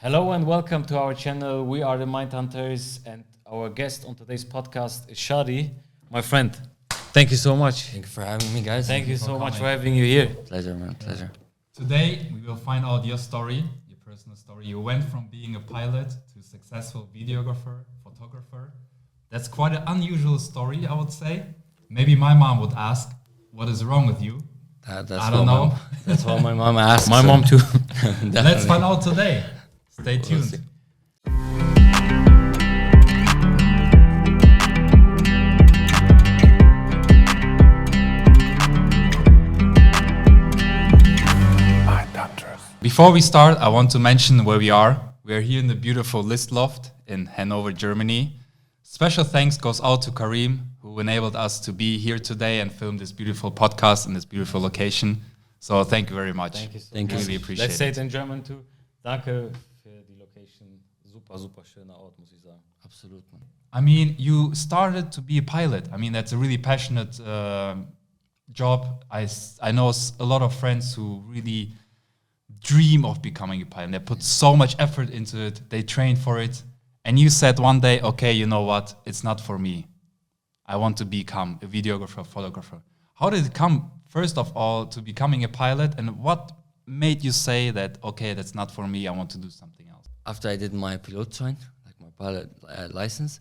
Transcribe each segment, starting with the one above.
Hello and welcome to our channel. We are the Mind Hunters, and our guest on today's podcast is Shadi, my friend. Thank you so much. Thank you for having me, guys. Thank you so much for having you here. Pleasure, man. Pleasure. Today, we will find out your story, your personal story. You went from being a pilot to a successful videographer, photographer. That's quite an unusual story, I would say. Maybe my mom would ask, what is wrong with you? I don't know. That's what my mom asked. My mom too. Let's find out today. Stay tuned. Before we start, I want to mention where we are. We are here in the beautiful List Loft in Hanover, Germany. Special thanks goes out to Karim, who enabled us to be here today and film this beautiful podcast in this beautiful location. So thank you very much. Thank you so much. Really appreciate Let's say it in German too. Danke für die Location. Super, super schöner Ort, muss ich sagen. Absolutely. I mean, you started to be a pilot. I mean, that's a really passionate job. I know a lot of friends who really dream of becoming a pilot. They put so much effort into it. They train for it. And you said one day, okay, you know what? It's not for me. I want to become a videographer, photographer. How did it come, first of all, to becoming a pilot? And what made you say that, okay, that's not for me, I want to do something else? After I did my Pilotschein, like my pilot license,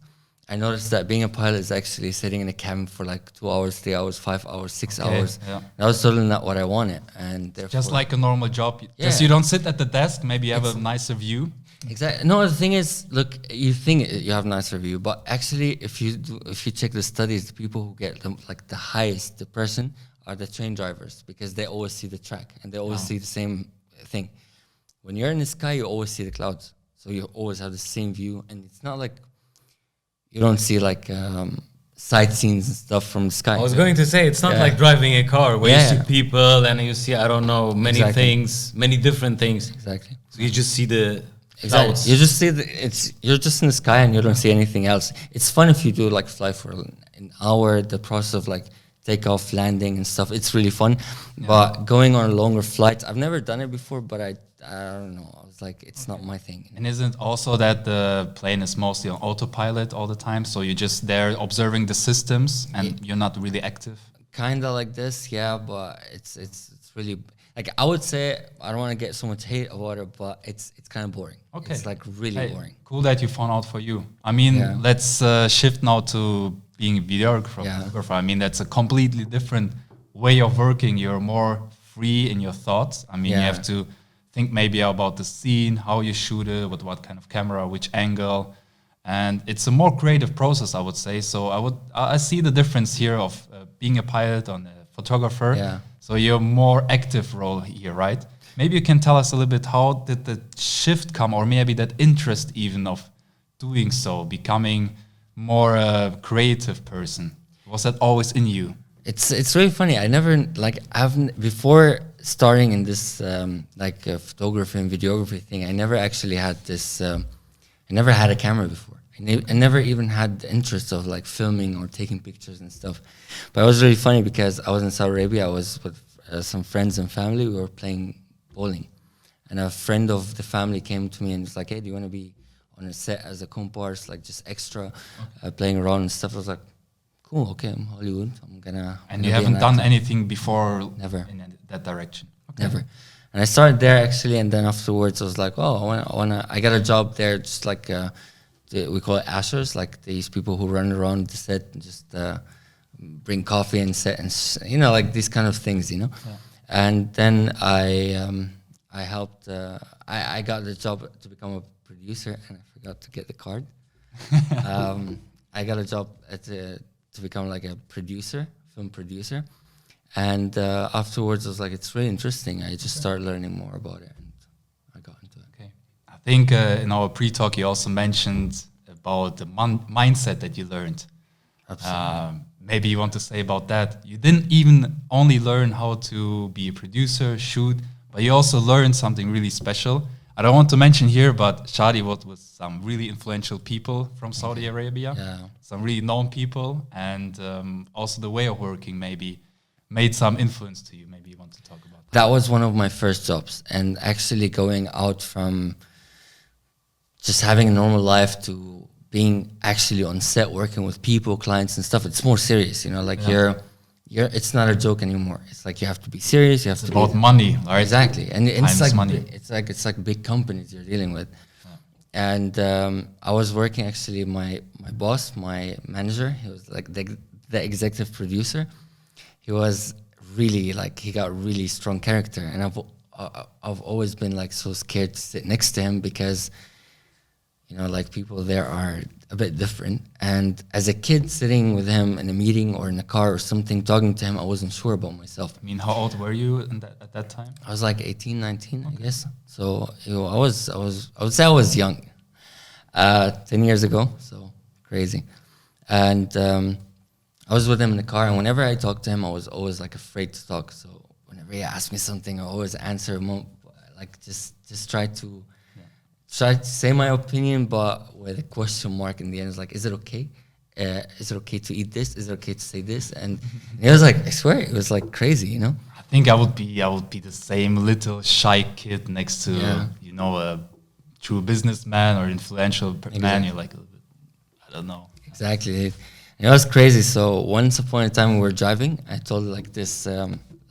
I noticed that being a pilot is actually sitting in a cabin for like 2 hours, 3 hours, 5 hours, 6 hours. Yeah. That was totally not what I wanted. And therefore, Just like a normal job. Yeah. Just you don't sit at the desk, maybe you have a nicer view. Exactly. No, the thing is, look, you think you have a nice review, but actually, if you check the studies, the people who get the highest depression are the train drivers, because they always see the track and they always see the same thing. When you're in the sky, you always see the clouds, so you always have the same view, and it's not like you don't see like sightseeing and stuff from the sky. I was going to say, it's not like driving a car where you see people and you see, I don't know, many things, many different things. Exactly. So you just see the Exactly. clouds. You just see you're just in the sky and you don't see anything else. It's fun if you do like fly for an hour, the process of like takeoff, landing and stuff. It's really fun. Yeah. But going on a longer flight, I've never done it before, but I don't know. I was like, it's not my thing. And isn't it also that the plane is mostly on autopilot all the time? So you're just there observing the systems and you're not really active? Kind of like this, yeah, but it's really, like, I would say, I don't want to get so much hate about it, but it's kind of boring. Okay. It's like really boring. Cool that you found out for you. I mean, let's shift now to being a videographer. I mean, that's a completely different way of working. You're more free in your thoughts. I mean, you have to think maybe about the scene, how you shoot it, with what kind of camera, which angle. And it's a more creative process, I would say. So I see the difference here of being a pilot and a photographer. Yeah. So you're more active role here, right? Maybe you can tell us a little bit, how did the shift come, or maybe that interest even of doing so, becoming more a creative person? Was that always in you? It's really funny. I never before starting in this photography and videography thing, I never actually had this. I never had a camera before. I never even had the interest of like filming or taking pictures and stuff. But it was really funny because I was in Saudi Arabia. I was with some friends and family. We were playing bowling, and a friend of the family came to me and was like, "Hey, do you want to be on a set as a comparse, like just extra, playing around and stuff?" I was like, "Cool, okay, I'm Hollywood. I'm gonna." And you haven't done anything before? Never. In that direction? Okay. Never. And I started there actually, and then afterwards I was like, "Oh, I got a job there, just like." We call it ashers, like these people who run around the set and just bring coffee and set and like these kind of things, Yeah. And then I helped. I got the job to become a producer, and I forgot to get the card. I got a job to become like a producer, film producer, and afterwards I was like, it's really interesting. I just started learning more about it. I got into it. Okay. I think in our pre-talk you also mentioned about the mindset that you learned. Absolutely. Maybe you want to say about that. You didn't even only learn how to be a producer, shoot, but you also learned something really special. I don't want to mention here, but Shadi was with some really influential people from Saudi Arabia, some really known people, and also the way of working maybe made some influence to you. Maybe you want to talk about that. That was one of my first jobs, and actually going out from just having a normal life to being actually on set working with people, clients and stuff. It's more serious, you know, like you're it's not a joke anymore. It's like you have to be serious, you have to About be money, right? exactly. And Time it's is like money. it's like big companies you're dealing with. And I was working actually, my boss, my manager, he was like the executive producer. He was really like, he got really strong character, and I've always been like so scared to sit next to him because, you know, like people there are a bit different. And as a kid sitting with him in a meeting or in a car or something, talking to him, I wasn't sure about myself. I mean, how old were you at that time? I was like 18, 19, I guess. So, you know, I would say I was young, 10 years ago. So crazy. And I was with him in the car, and whenever I talked to him, I was always like afraid to talk. So whenever he asked me something, I always answer him, like just try to say my opinion, but with a question mark in the end. It's like, is it okay? Is it okay to eat this? Is it okay to say this? And it was like, I swear, it was like crazy, you know? I think I would be the same little shy kid next to you know, a true businessman or influential man. You're like, I don't know. Exactly. And it was crazy. So once upon a time we were driving. I told like this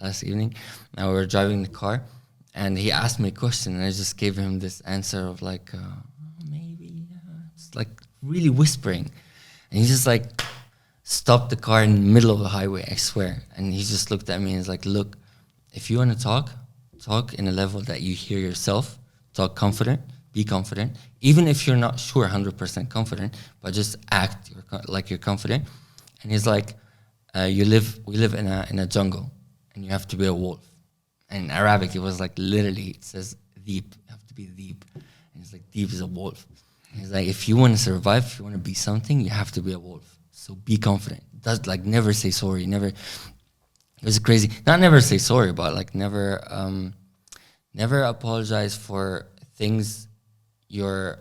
last evening. Now we were driving the car, and he asked me a question, and I just gave him this answer of like, maybe, it's like really whispering. And he just like stopped the car in the middle of the highway, I swear. And he just looked at me and he's like, look, if you want to talk in a level that you hear yourself, talk confident, be confident. Even if you're not sure 100% confident, but just act like you're confident. And he's like, we live in a jungle, and you have to be a wolf. And in Arabic, it was like literally, it says deep, you have to be deep. And it's like, deep is a wolf. And he's like, if you want to survive, if you want to be something, you have to be a wolf. So be confident. That's like, never say sorry. Never. It was crazy. Not never say sorry, but like never apologize for things you're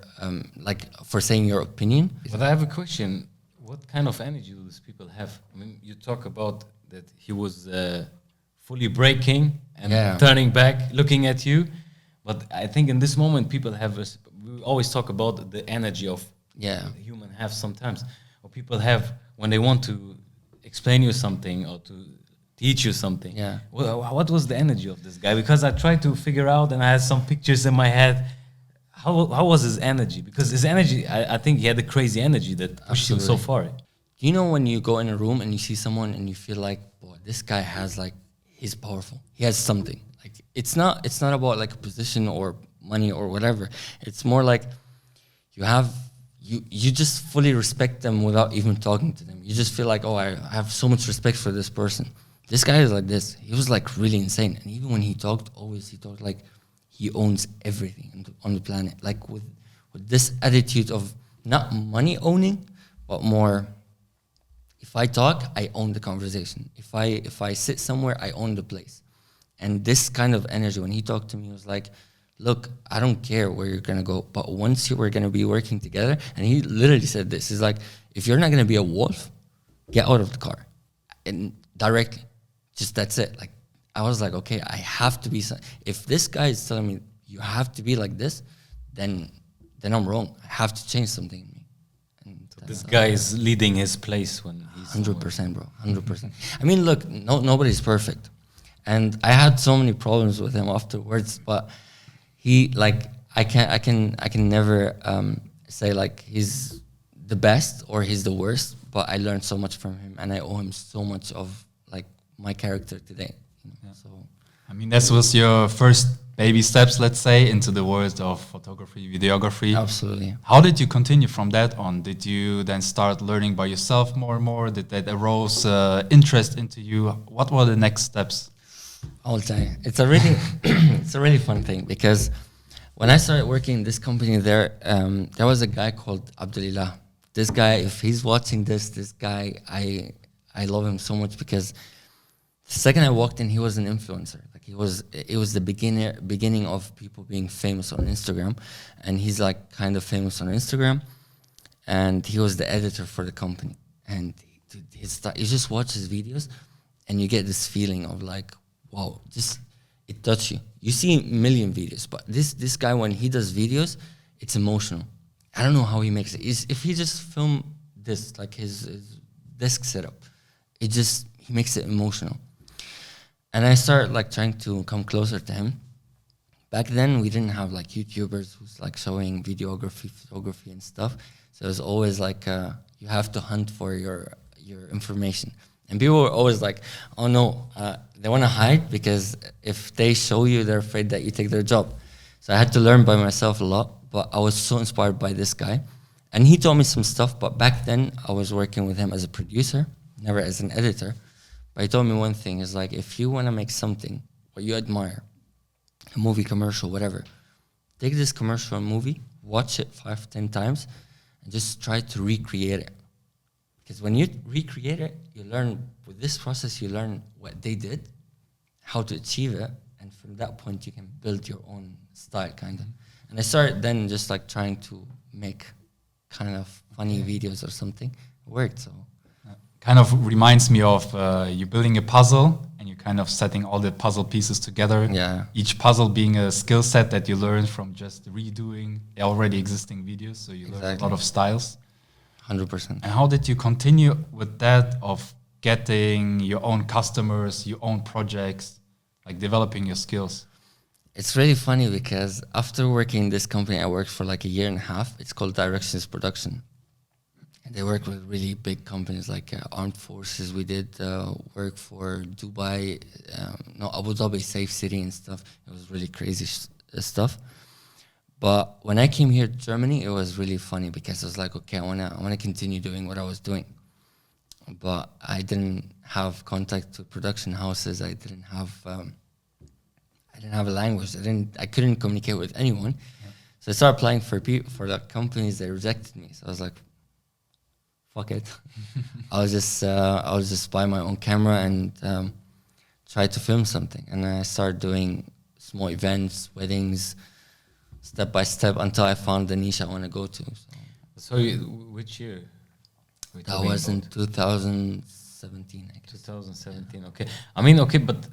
like for saying your opinion. But I have a question. What kind of energy do these people have? I mean, you talk about that he was fully braking and turning back, looking at you. But I think in this moment, people have, we always talk about the energy of the human have sometimes. Or people have when they want to explain you something or to teach you something. Yeah. Well, what was the energy of this guy? Because I tried to figure out, and I had some pictures in my head. How was his energy? Because his energy, I think he had a crazy energy that pushed him so far. You know, when you go in a room and you see someone and you feel like, boy, this guy has like, he's powerful. He has something. Like it's not about like a position or money or whatever. It's more like you just fully respect them without even talking to them. You just feel like, oh, I have so much respect for this person. This guy is like this. He was like really insane. And even when he talked like he owns everything on the planet. Like with this attitude of not money owning, but more, if I talk, I own the conversation. If I sit somewhere, I own the place. And this kind of energy, when he talked to me, was like, look, I don't care where you're going to go, but once we're going to be working together, and he literally said this, he's like, if you're not going to be a wolf, get out of the car. And directly, just that's it. Like, I was like, okay, I have to be, if this guy is telling me you have to be like this, then I'm wrong. I have to change something in me. And so this guy is leading his place when he's 100%, bro, 100%. I mean, look, nobody's perfect. And I had so many problems with him afterwards, but he, like, I can never say like he's the best or he's the worst, but I learned so much from him, and I owe him so much of like my character today. So, I mean, this was your first baby steps, let's say, into the world of photography, videography. Absolutely. How did you continue from that on? Did you then start learning by yourself more and more? Did that arouse interest into you? What were the next steps? I'll tell you, it's a really fun thing, because when I started working in this company, there was a guy called Abdulillah. This guy, if he's watching this guy, I love him so much, because the second I walked in, he was an influencer. Like it was the beginning of people being famous on Instagram, and he's like kind of famous on Instagram, and he was the editor for the company. And you just watch his videos, and you get this feeling of like, wow, it touches you. You see a million videos, but this guy, when he does videos, it's emotional. I don't know how he makes it. If he just film this, like his desk setup, he makes it emotional. And I started like trying to come closer to him. Back then, we didn't have like YouTubers who's like showing videography, photography, and stuff. So it was always like you have to hunt for your information. And people were always like, "Oh no, they want to hide because if they show you, they're afraid that you take their job." So I had to learn by myself a lot. But I was so inspired by this guy, and he taught me some stuff. But back then, I was working with him as a producer, never as an editor. But he told me one thing: is like if you want to make something what you admire, a movie, commercial, whatever, take this commercial movie, watch it 5, 10 times, and just try to recreate it. Because when you recreate it, you learn, with this process, you learn what they did, how to achieve it, and from that point, you can build your own style, kind of. And I started then just like trying to make kind of funny videos or something. It worked, so. Kind of reminds me of you building a puzzle and you kind of setting all the puzzle pieces together. Yeah. Each puzzle being a skill set that you learn from just redoing already existing videos. So you learn a lot of styles. 100%. And how did you continue with that of getting your own customers, your own projects, like developing your skills? It's really funny because after working in this company, I worked for like a year and a half. It's called Directions Production. And they work with really big companies like Armed Forces. We did work for Dubai, Abu Dhabi, Safe City and stuff. It was really crazy stuff. But when I came here to Germany, it was really funny because I was like, okay, I wanna continue doing what I was doing. But I didn't have contact to production houses. I didn't have a language. I couldn't communicate with anyone. Yeah. So I started applying for like companies that rejected me. So I was like, fuck it. I'll just buy my own camera and try to film something. And I started doing small events, weddings, step by step until I found the niche I want to go to. So which year? That was in 2017, I guess. 2017. Okay. I mean, okay, but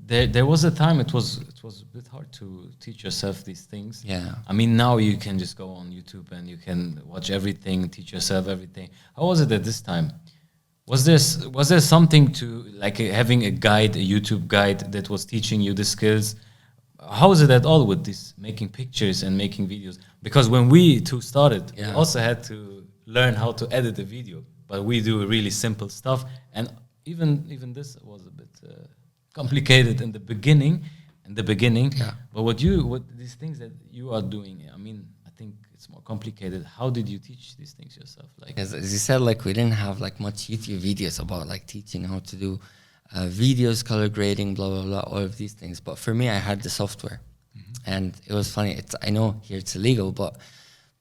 there was a time it was a bit hard to teach yourself these things. Yeah. I mean, now you can just go on YouTube and you can watch everything, teach yourself everything. How was it at this time? Was there something to like having a guide, a YouTube guide that was teaching you the skills? How is it at all with this making pictures and making videos? Because when we two started, we also had to learn how to edit a video, but we do really simple stuff, and even this was a bit complicated in the beginning. Yeah. But what these things that you are doing, I mean, I think it's more complicated. How did you teach these things yourself? Like, as you said, like we didn't have like much YouTube videos about like teaching how to do videos, color grading, blah blah blah, all of these things. But for me, I had the software, and it was funny. I know here it's illegal, but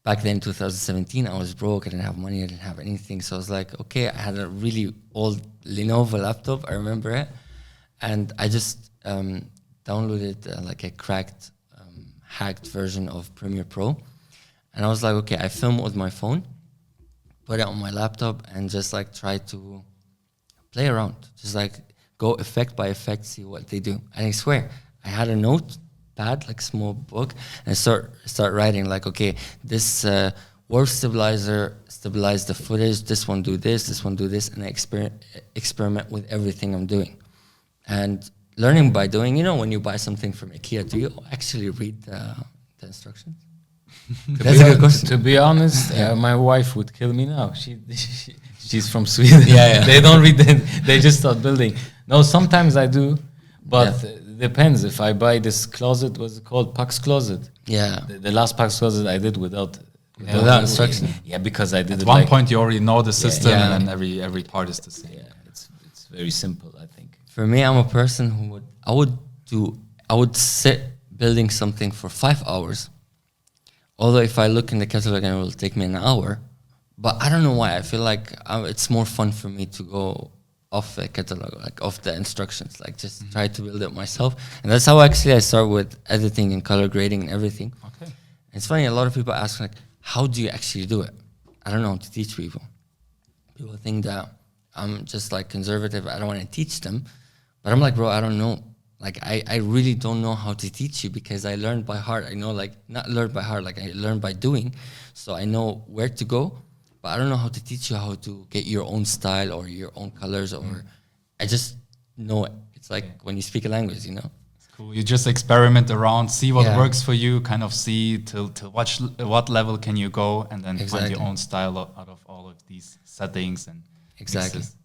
back then, 2017, I was broke. I didn't have money. I didn't have anything. So I was like, okay, I had a really old Lenovo laptop. I remember it. And I just downloaded like a cracked, hacked version of Premiere Pro. And I was like, okay, I film with my phone, put it on my laptop, and just like try to play around. Just like go effect by effect, see what they do. And I swear, I had a notepad, like small book, and start writing like, okay, this warp stabilizer stabilize the footage, this one do this one do this, and I experiment with everything I'm doing. And learning by doing, when you buy something from IKEA, do you actually read the instructions? That's a good question. To be honest, my wife would kill me now. She's from Sweden. Yeah. They don't read it. They just start building. No, sometimes I do, but depends. If I buy this closet, what's it called? Pax Closet. Yeah. The last Pax Closet I did without instruction. Yeah, because I did At it one point you already know the system, and then every part is the same. Yeah, it's very simple, I think. For me, I'm a person who I would sit building something for 5 hours. Although if I look in the catalog, it will take me an hour. But I don't know why. I feel like it's more fun for me to go off the catalog, like off the instructions, like just try to build it myself. And that's how actually I start with editing and color grading and everything. Okay. It's funny, a lot of people ask like, how do you actually do it? I don't know how to teach people. People think that I'm just like conservative. I don't want to teach them. But I'm like, bro, I don't know. Like I really don't know how to teach you because I learned by heart. I know, like, not learned by heart, like I learned by doing. So I know where to go, but I don't know how to teach you how to get your own style or your own colors, or I just know it. It's like when you speak a language, you know. Cool. You just experiment around, see what Yeah. works for you, kind of see till what level can you go, and then find Exactly. your own style out of all of these settings and Exactly. mixes.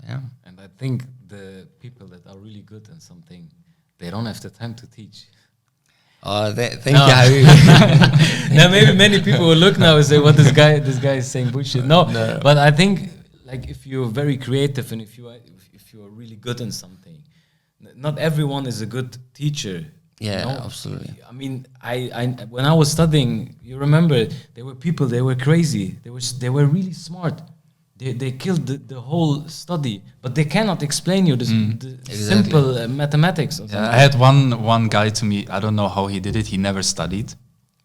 Yeah. And I think the people that are really good in something, they don't have the time to teach. Thank No. you, Habib. Now maybe many people will look now and say, "What this guy is saying bullshit." No, but I think like if you're very creative and if you are really good in something, not everyone is a good teacher. Yeah, you know? absolutely. I mean, I when I was studying, you remember there were people, they were crazy. They were really smart. They killed the whole study, but they cannot explain you the Exactly. simple mathematics. Or I had one guy to me, I don't know how he did it, he never studied,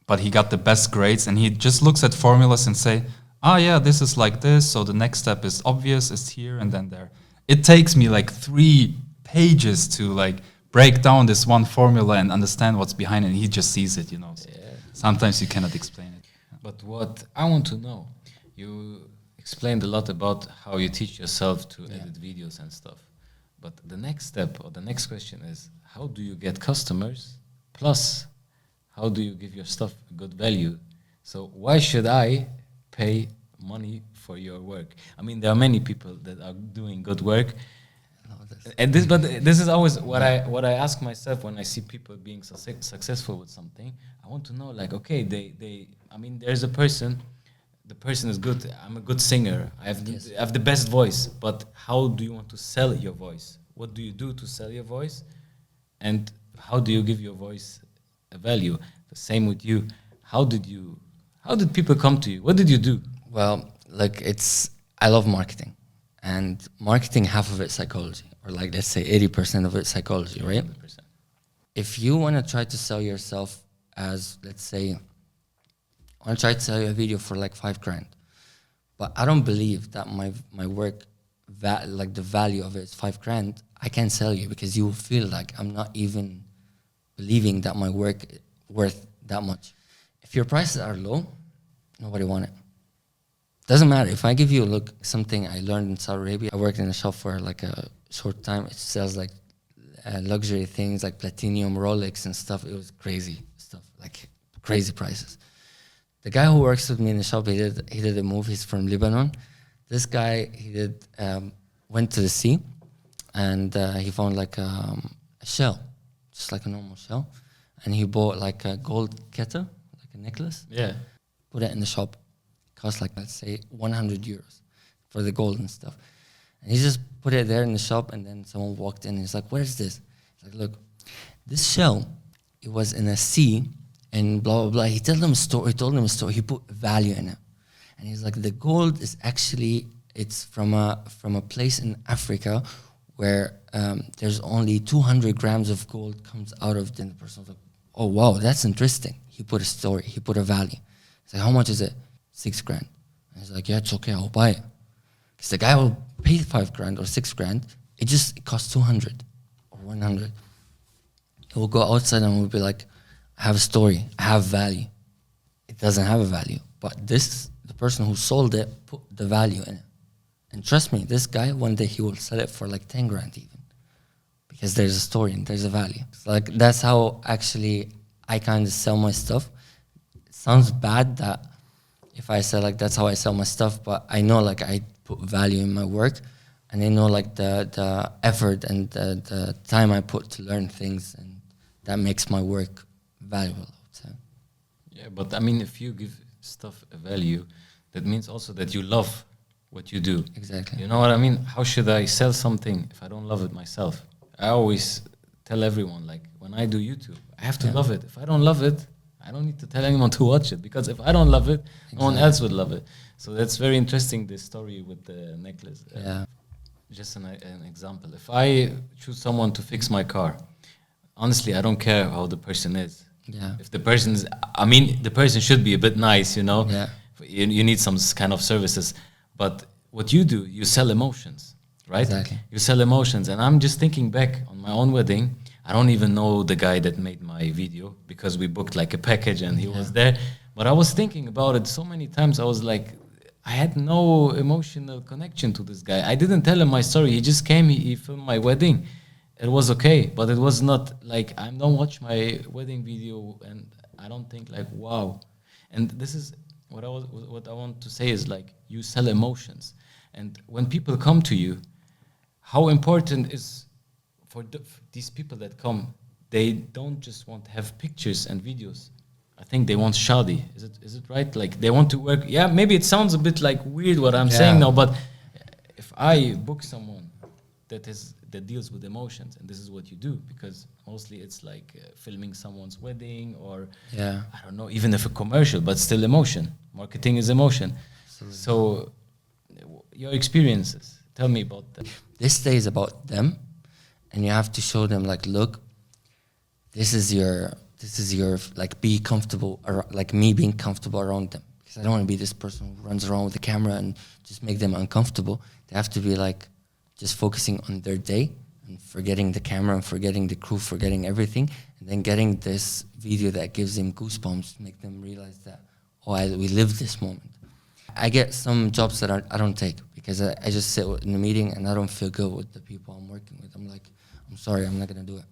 but he got the best grades, and he just looks at formulas and say, yeah, this is like this, so the next step is obvious, it's here and then there. It takes me like 3 pages to like break down this one formula and understand what's behind it, and he just sees it, you know. So sometimes you cannot explain it. But what I want to know, you explained a lot about how you teach yourself to edit videos and stuff. But the next step or the next question is, how do you get customers? Plus, how do you give your stuff a good value? So why should I pay money for your work? I mean, there are many people that are doing good work. And this is always what I ask myself when I see people being successful with something. I want to know, like, okay, I mean, there's a person. The person is good. I'm a good singer. I have the best voice. But how do you want to sell your voice? What do you do to sell your voice? And how do you give your voice a value? The same with you. How did people come to you? What did you do? Well, like I love marketing, and marketing, half of it psychology, or like let's say 80% of it psychology, right? 100%. If you want to try to sell yourself as, let's say, I want to try to sell you a video for like $5,000, but I don't believe that my work, like the value of it is $5,000. I can't sell you because you will feel like I'm not even believing that my work is worth that much. If your prices are low, nobody want it. Doesn't matter. If I give you something I learned in Saudi Arabia, I worked in a shop for like a short time. It sells like luxury things like platinum, Rolex and stuff. It was crazy stuff, like crazy prices. The guy who works with me in the shop, he did a move. He's from Lebanon. This guy, went to the sea, and he found like a shell, just like a normal shell, and he bought like a gold kettle, like a necklace. Yeah. Put it in the shop. Cost like, let's say, 100 euros for the gold and stuff. And he just put it there in the shop, and then someone walked in and he's like, "What is this?" He's like, "Look, this shell, it was in a sea." And blah, blah, blah. He told them a story. He put value in it. And he's like, the gold is actually, it's from a place in Africa where there's only 200 grams of gold comes out of it. And the person was like, oh, wow, that's interesting. He put a story. He put a value. He's like, how much is it? $6,000. And he's like, yeah, it's okay. I'll buy it. Because the guy will pay $5,000 or $6,000. It costs 200 or 100. He will go outside and will be like, I have a story, I have value. It doesn't have a value, but the person who sold it put the value in it. And trust me, this guy, one day he will sell it for like 10 grand even, because there's a story and there's a value. So like that's how actually I kind of sell my stuff. It sounds bad that if I say like that's how I sell my stuff, but I know like I put value in my work, and I know like the effort and the time I put to learn things, and that makes my work valuable, I would say. Yeah, but I mean, if you give stuff a value, that means also that you love what you do. Exactly. You know what I mean? How should I sell something if I don't love it myself? I always tell everyone, like, when I do YouTube, I have to love it. If I don't love it, I don't need to tell anyone to watch it, because if I don't love it, no one else would love it. So that's very interesting, this story with the necklace. Just an example. If I choose someone to fix my car, honestly, I don't care how the person is. Yeah. If the person's, I mean, the person should be a bit nice, you know. Yeah. You need some kind of services, but what you do, you sell emotions, right? Exactly. You sell emotions. And I'm just thinking back on my own wedding. I don't even know the guy that made my video because we booked like a package and he was there. But I was thinking about it so many times. I was like, I had no emotional connection to this guy. I didn't tell him my story. He just came, he filmed my wedding. It was okay, but it was not like I don't watch my wedding video and I don't think like, wow. And this is what I want to say is like you sell emotions. And when people come to you, how important is for these people that come, they don't just want to have pictures and videos. I think they want Shadi. Is it right? Like they want to work. Yeah, maybe it sounds a bit like weird what I'm saying now, but if I book someone that deals with emotions, and this is what you do, because mostly it's like filming someone's wedding or I don't know, even if a commercial, but still emotion. Marketing is emotion. Absolutely. So your experiences, tell me about that. This day is about them, and you have to show them like, look, this is your like, be comfortable, like me being comfortable around them, because I don't want to be this person who runs around with the camera and just make them uncomfortable. They have to be like just focusing on their day and forgetting the camera and forgetting the crew, forgetting everything, and then getting this video that gives them goosebumps to make them realize that, oh, we lived this moment. I get some jobs that I don't take because I just sit in a meeting and I don't feel good with the people I'm working with. I'm like, I'm sorry, I'm not going to do it.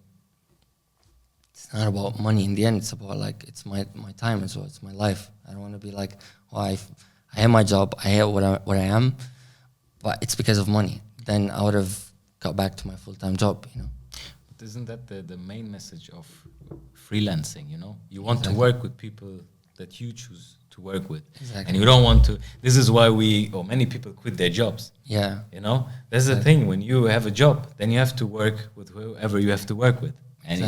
It's not about money in the end. It's about like, it's my time as well. It's my life. I don't want to be like, oh, I hate my job. I hate what I am, but it's because of money. Then I would have got back to my full-time job, you know. But isn't that the main message of freelancing, you know? You want to work with people that you choose to work with. Exactly. And you don't want to, this is why many people quit their jobs. Yeah. You know, that's the thing. When you have a job, then you have to work with whoever you have to work with. And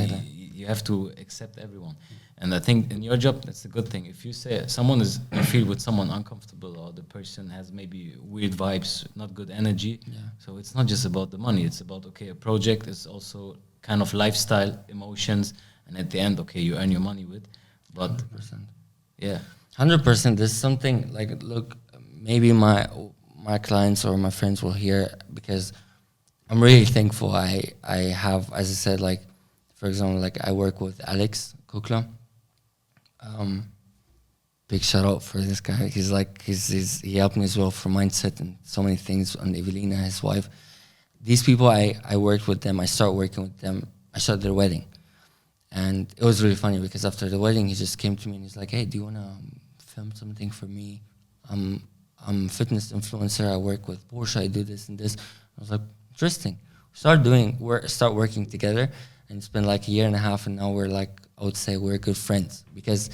you have to accept everyone. And I think in your job, that's a good thing. If you say you feel with someone uncomfortable, or the person has maybe weird vibes, not good energy. So it's not just about the money. It's about, okay, a project is also kind of lifestyle, emotions. And at the end, okay, you earn your money with. But 100%. Yeah. 100%. There's something like, look, maybe my clients or my friends will hear, because I'm really thankful. I have, as I said, like, for example, like I work with Alex Kukla. Big shout out for this guy. He helped me as well for mindset and so many things. And Evelina, his wife. These people, I worked with them. I started working with them. I shot their wedding. And it was really funny because after the wedding, he just came to me and he's like, hey, do you want to film something for me? I'm a fitness influencer. I work with Porsche. I do this and this. I was like, interesting. Start working together. And it's been like a year and a half. And now we're like, I would say we're good friends, because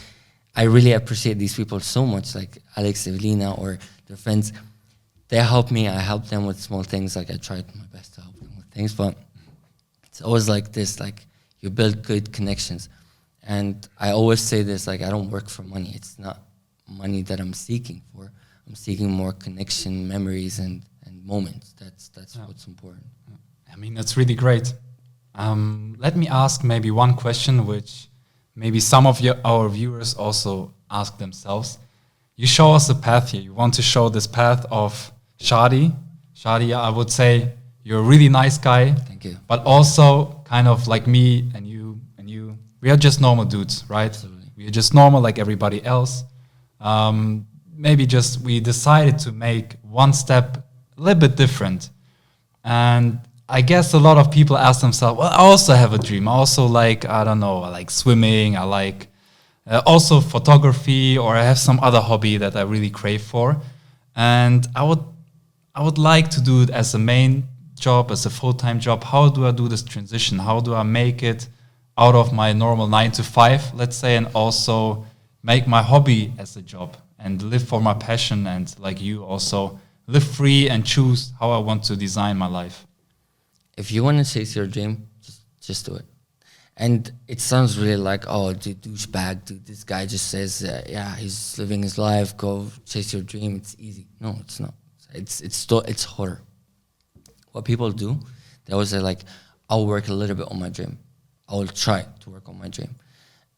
I really appreciate these people so much, like Alex, Evelina, or their friends. They help me. I help them with small things. Like I tried my best to help them with things. But it's always like this, like, you build good connections. And I always say this, like, I don't work for money. It's not money that I'm seeking for. I'm seeking more connection, memories, and moments. That's what's important. I mean, that's really great. Let me ask maybe one question, which maybe some of our viewers also ask themselves. You show us a path here. You want to show this path of Shadi. Shadi, I would say you're a really nice guy. Thank you. But also kind of like me and you. We are just normal dudes, right? Absolutely. We are just normal like everybody else. Maybe just we decided to make one step a little bit different. And I guess a lot of people ask themselves, well, I also have a dream. I also like, I don't know, I like swimming. I like also photography, or I have some other hobby that I really crave for. And I would like to do it as a main job, as a full-time job. How do I do this transition? How do I make it out of my normal 9 to 5, let's say, and also make my hobby as a job and live for my passion, and like you also live free and choose how I want to design my life? If you want to chase your dream, just do it. And it sounds really like, oh, douchebag, dude, this guy just says, yeah, he's living his life, go chase your dream, it's easy. No, it's not. It's harder. What people do, they always say like, I'll work a little bit on my dream. I will try to work on my dream.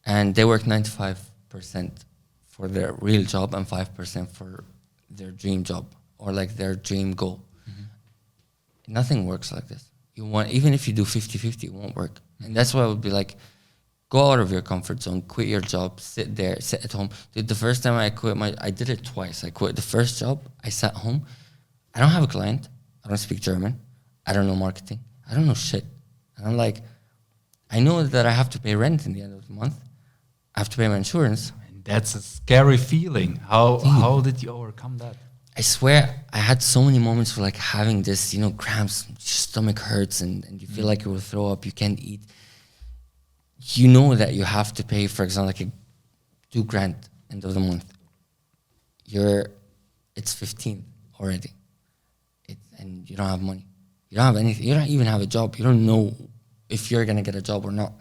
And they work 95% for their real job and 5% for their dream job, or like their dream goal. nothing works like this. You want, even if you do 50-50, it won't work. And that's why I would be like, go out of your comfort zone, quit your job, sit there, sit at home. Dude, the first time I quit I did it twice. I quit the first job, I sat home. I don't have a client. I don't speak German. I don't know marketing. I don't know shit. And I'm like, I know that I have to pay rent in the end of the month. I have to pay my insurance. And that's a scary feeling. How did you overcome that? I swear I had so many moments for like having this, you know, cramps, your stomach hurts and you feel like you will throw up, you can't eat. You know that you have to pay, for example, like $2,000 end of the month. It's 15 already. And you don't have money. You don't have anything. You don't even have a job. You don't know if you're going to get a job or not.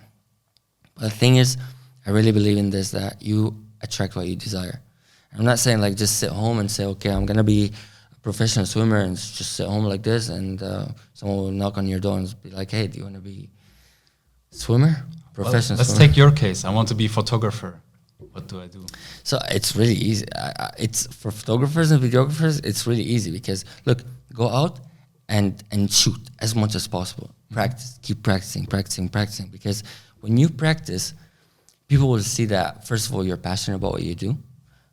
But the thing is, I really believe in this, that you attract what you desire. I'm not saying like just sit home and say, okay, I'm going to be a professional swimmer and just sit home like this and someone will knock on your door and be like, hey, do you want to be a swimmer? Professional Let's swimmer? take your case. I want to be a photographer. What do I do? So it's really easy. It's for photographers and videographers, it's really easy because, look, go out and shoot as much as possible. Practice, keep practicing. Because when you practice, people will see that, first of all, you're passionate about what you do.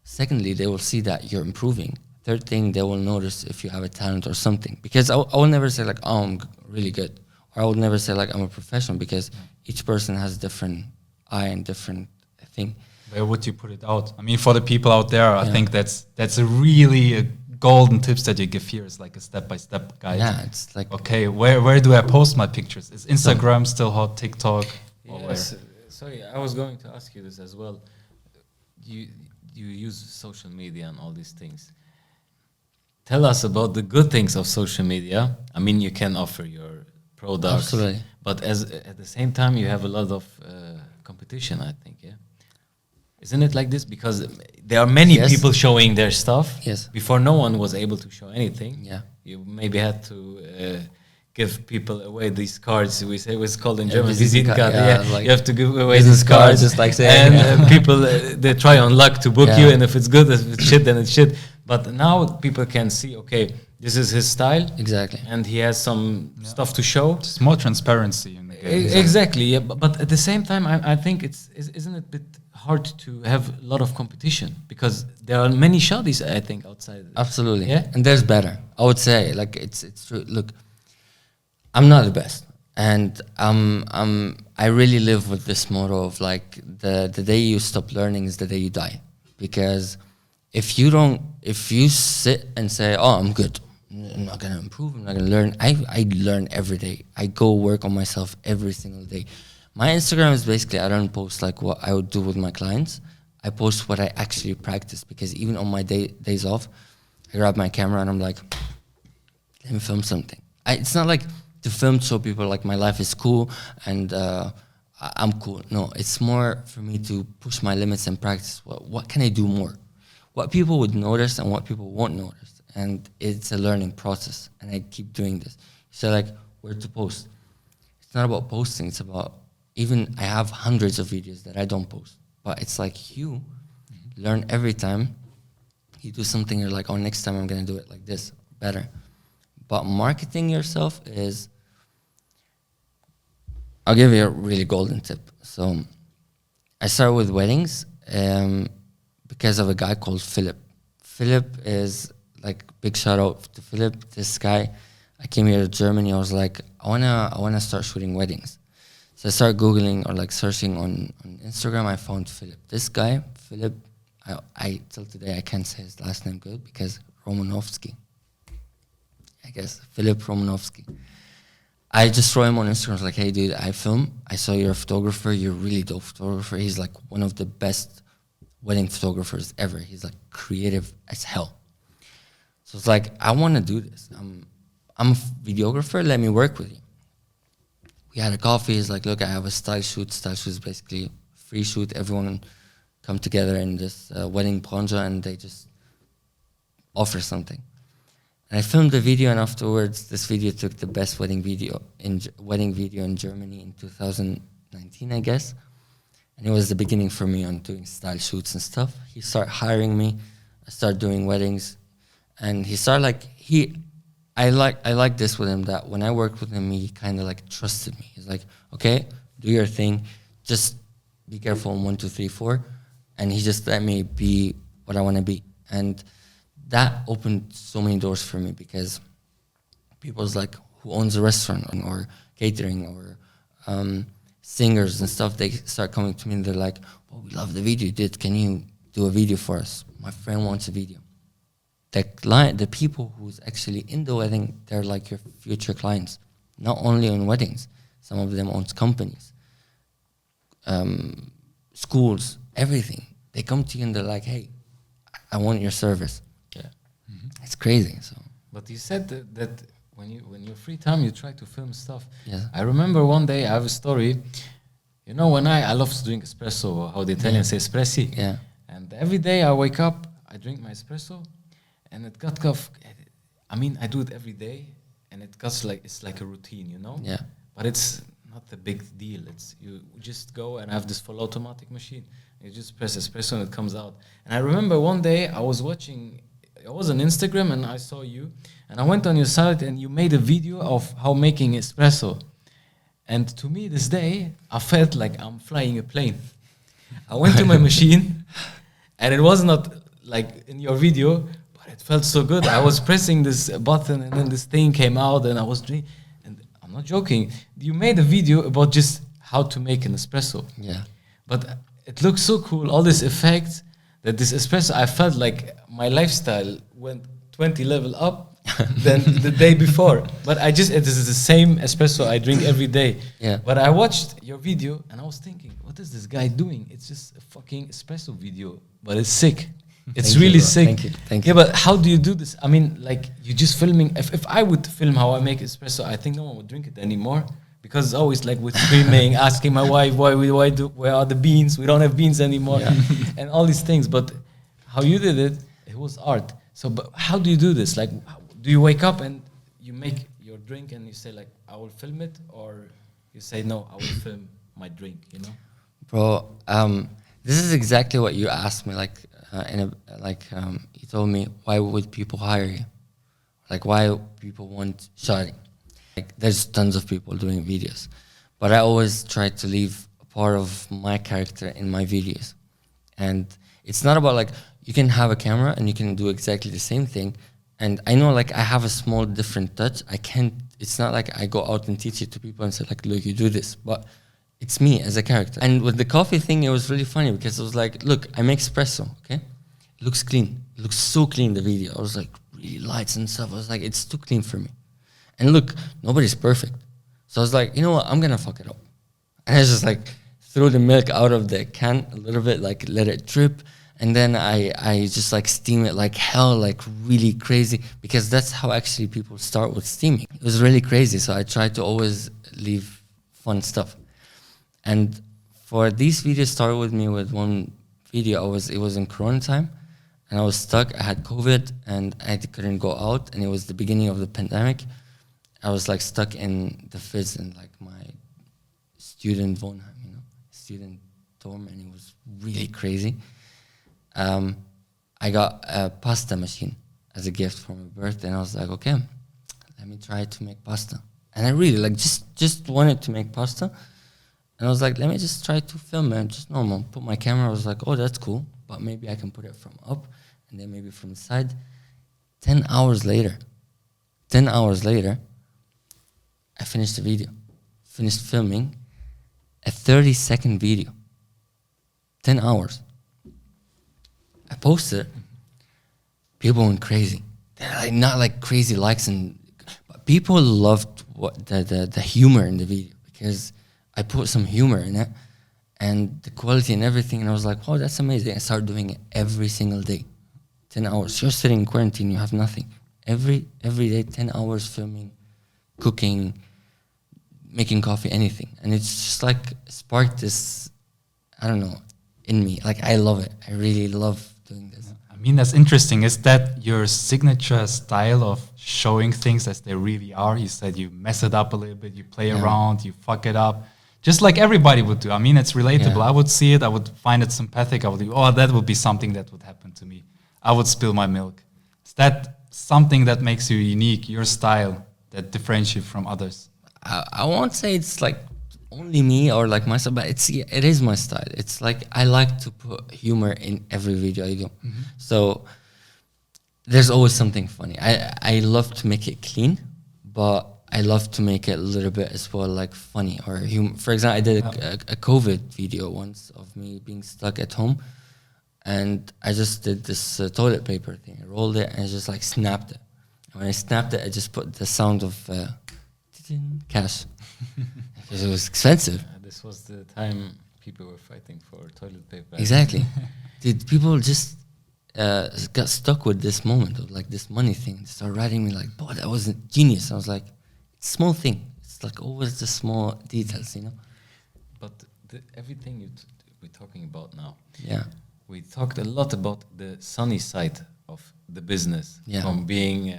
Secondly, they will see that you're improving. Third thing, they will notice if you have a talent or something. Because I will never say like, oh, I'm really good. Or I will never say like, I'm a professional, because each person has different eye and different thing. Where would you put it out? I mean, for the people out there, I think that's a really golden tips that you give here. It's like a step-by-step guide. Yeah, it's like, okay, where do I post my pictures? Is Instagram still hot? TikTok? Yes. Sorry, I was going to ask you this as well. You use social media and all these things. Tell us about the good things of social media. I mean, you can offer your products, absolutely, but at the same time, you have a lot of competition, I think, yeah? Isn't it like this? Because there are many people showing their stuff. Yes. Before, no one was able to show anything. Yeah. You maybe had to give people away these cards. We say it's called in German Visitenkarte. Visitenkarte. Like you have to give away business these cards. just like saying. And people, they try on luck to book you. And if it's good, if it's shit, then it's shit. But now people can see, okay, this is his style. Exactly. And he has some stuff to show. It's more transparency in the game. Exactly. Yeah. But at the same time, I think isn't it a bit hard to have a lot of competition, because there are many Shadis, I think, outside. Absolutely. Yeah. And there's better. I would say, like, it's true. Look, I'm not the best, and I really live with this motto of like the day you stop learning is the day you die, because if you sit and say, oh, I'm good, I'm not gonna improve, I'm not gonna learn. I learn every day. I go work on myself every single day. My Instagram is basically, I don't post like what I would do with my clients. I post what I actually practice, because even on my days off, I grab my camera and I'm like, let me film something. It's not like to film so people like my life is cool and I'm cool. No, it's more for me to push my limits and practice. What can I do more? What people would notice and what people won't notice. And it's a learning process, and I keep doing this. So like, where to post? It's not about posting, it's about, even I have hundreds of videos that I don't post, but it's like you learn every time you do something, you're like, oh, next time I'm gonna do it like this, better. But marketing yourself is, I'll give you a really golden tip. So I started with weddings because of a guy called Philip. Philip is like, big shout out to Philip. This guy, I came here to Germany, I was like, I wanna start shooting weddings. So I started Googling or like searching on Instagram. I found Philip. This guy, Philip, I till today I can't say his last name good, because Romanovsky. I guess Philip Romanovsky. I just saw him on Instagram. I was like, hey dude, I film. I saw you're a photographer. You're a really dope photographer. He's like one of the best wedding photographers ever. He's like creative as hell. So it's like, I want to do this. I'm a videographer. Let me work with you. We had a coffee. He's like, look, I have a style shoot. Style shoot is basically free shoot. Everyone come together in this wedding ponja and they just offer something. And I filmed the video, and afterwards, this video took the best wedding video in Germany in 2019, I guess. And it was the beginning for me on doing style shoots and stuff. He started hiring me. I started doing weddings, and he started like I like this with him, that when I worked with him, he kind of like trusted me. He's like, okay, do your thing, just be careful on 1, 2, 3, 4, and he just let me be what I want to be, and that opened so many doors for me, because people's like, who owns a restaurant or catering or singers and stuff, they start coming to me and they're like, oh, we love the video you did, can you do a video for us? My friend wants a video. The people who's actually in the wedding, they're like your future clients, not only on weddings. Some of them owns companies, schools, everything. They come to you and they're like, hey, I want your service. Yeah. It's crazy. So. But you said that when you're free time, you try to film stuff. Yeah. I remember one day I have a story. You know, when I love to drink espresso, or how the Italians say espressi. Yeah. And every day I wake up, I drink my espresso, and it got I mean, I do it every day, and it's like a routine, you know. Yeah. But it's not a big deal. It's you just go and have this full automatic machine. You just press espresso and it comes out. And I remember one day I was on Instagram and I saw you, and I went on your site and you made a video of how making espresso. And to me this day, I felt like I'm flying a plane. I went to my machine, and it was not like in your video, but it felt so good. I was pressing this button and then this thing came out and I was drinking. And I'm not joking. You made a video about just how to make an espresso. Yeah. But it looks so cool, all this effect, that this espresso, I felt like my lifestyle went 20 level up than the day before. But it is the same espresso I drink every day. Yeah. But I watched your video and I was thinking, what is this guy doing? It's just a fucking espresso video, but it's sick. It's Thank really you, bro. sick. Thank you. Yeah, but how do you do this? I mean, like, you just filming. If I would film how I make espresso, I think no one would drink it anymore. Because it's always like with screaming, asking my wife, where are the beans? We don't have beans anymore. Yeah. And all these things. But how you did it, it was art. So, but how do you do this? Like, do you wake up and you make your drink and you say like, I will film it? Or you say, no, I will film my drink, you know? Bro, this is exactly what you asked me. You told me, why would people hire you? Like, why people want Shadi? Like, there's tons of people doing videos, but I always try to leave a part of my character in my videos. And it's not about like, you can have a camera and you can do exactly the same thing. And I know like I have a small different touch. It's not like I go out and teach it to people and say like, look, you do this, but it's me as a character. And with the coffee thing, it was really funny because it was like, look, I make espresso, okay? It looks clean. It looks so clean, the video. I was like, really lights and stuff. I was like, it's too clean for me. And look, nobody's perfect. So I was like, you know what, I'm gonna fuck it up. And I just like threw the milk out of the can a little bit, like let it drip. And then I just like steam it like hell, like really crazy, because that's how actually people start with steaming. It was really crazy. So I tried to always leave fun stuff. And for these videos, started with me with one video. It was in Corona time, and I was stuck. I had COVID, and I couldn't go out, and it was the beginning of the pandemic. I was like stuck in the fizz in like my student Wohnheim, student dorm, and it was really crazy. I got a pasta machine as a gift for my birthday, and I was like, okay, let me try to make pasta. And I really like just wanted to make pasta. And I was like, let me just try to film it, just normal. Put my camera, I was like, oh, that's cool, but maybe I can put it from up, and then maybe from the side. 10 hours later, I finished the video, finished filming a 30-second video, 10 hours. I posted it. People went crazy. They're like, not like crazy likes, but people loved the humor in the video, because I put some humor in it and the quality and everything. And I was like, oh, that's amazing. I started doing it every single day, 10 hours. You're sitting in quarantine, you have nothing. Every day, 10 hours filming, cooking, making coffee, anything. And it's just like sparked this, I don't know, in me. Like, I love it. I really love doing this. I mean, that's interesting. Is that your signature style of showing things as they really are? You said you mess it up a little bit, you play around, you fuck it up, just like everybody would do. I mean, it's relatable. I would see it, I would find it sympathetic. I would think, oh, that would be something that would happen to me. I would spill my milk. Is that something that makes you unique, your style, that differentiates you from others? I won't say it's like only me or like myself, but it is my style. It's like I like to put humor in every video I do. So there's always something funny. I love to make it clean, but I love to make it a little bit as well, like funny or humor. For example, I did a COVID video once of me being stuck at home, and I just did this toilet paper thing. I rolled it and I just like snapped it. And when I snapped it, I just put the sound of cash because it was expensive. This was the time people were fighting for toilet paper. Exactly. Dude, people just got stuck with this moment of like this money thing. They started writing me like, boy, that was genius. I was like, it's a small thing. It's like always the small details, you know? But everything we're talking about now, Yeah. we talked a lot about the sunny side of the business. Yeah. From being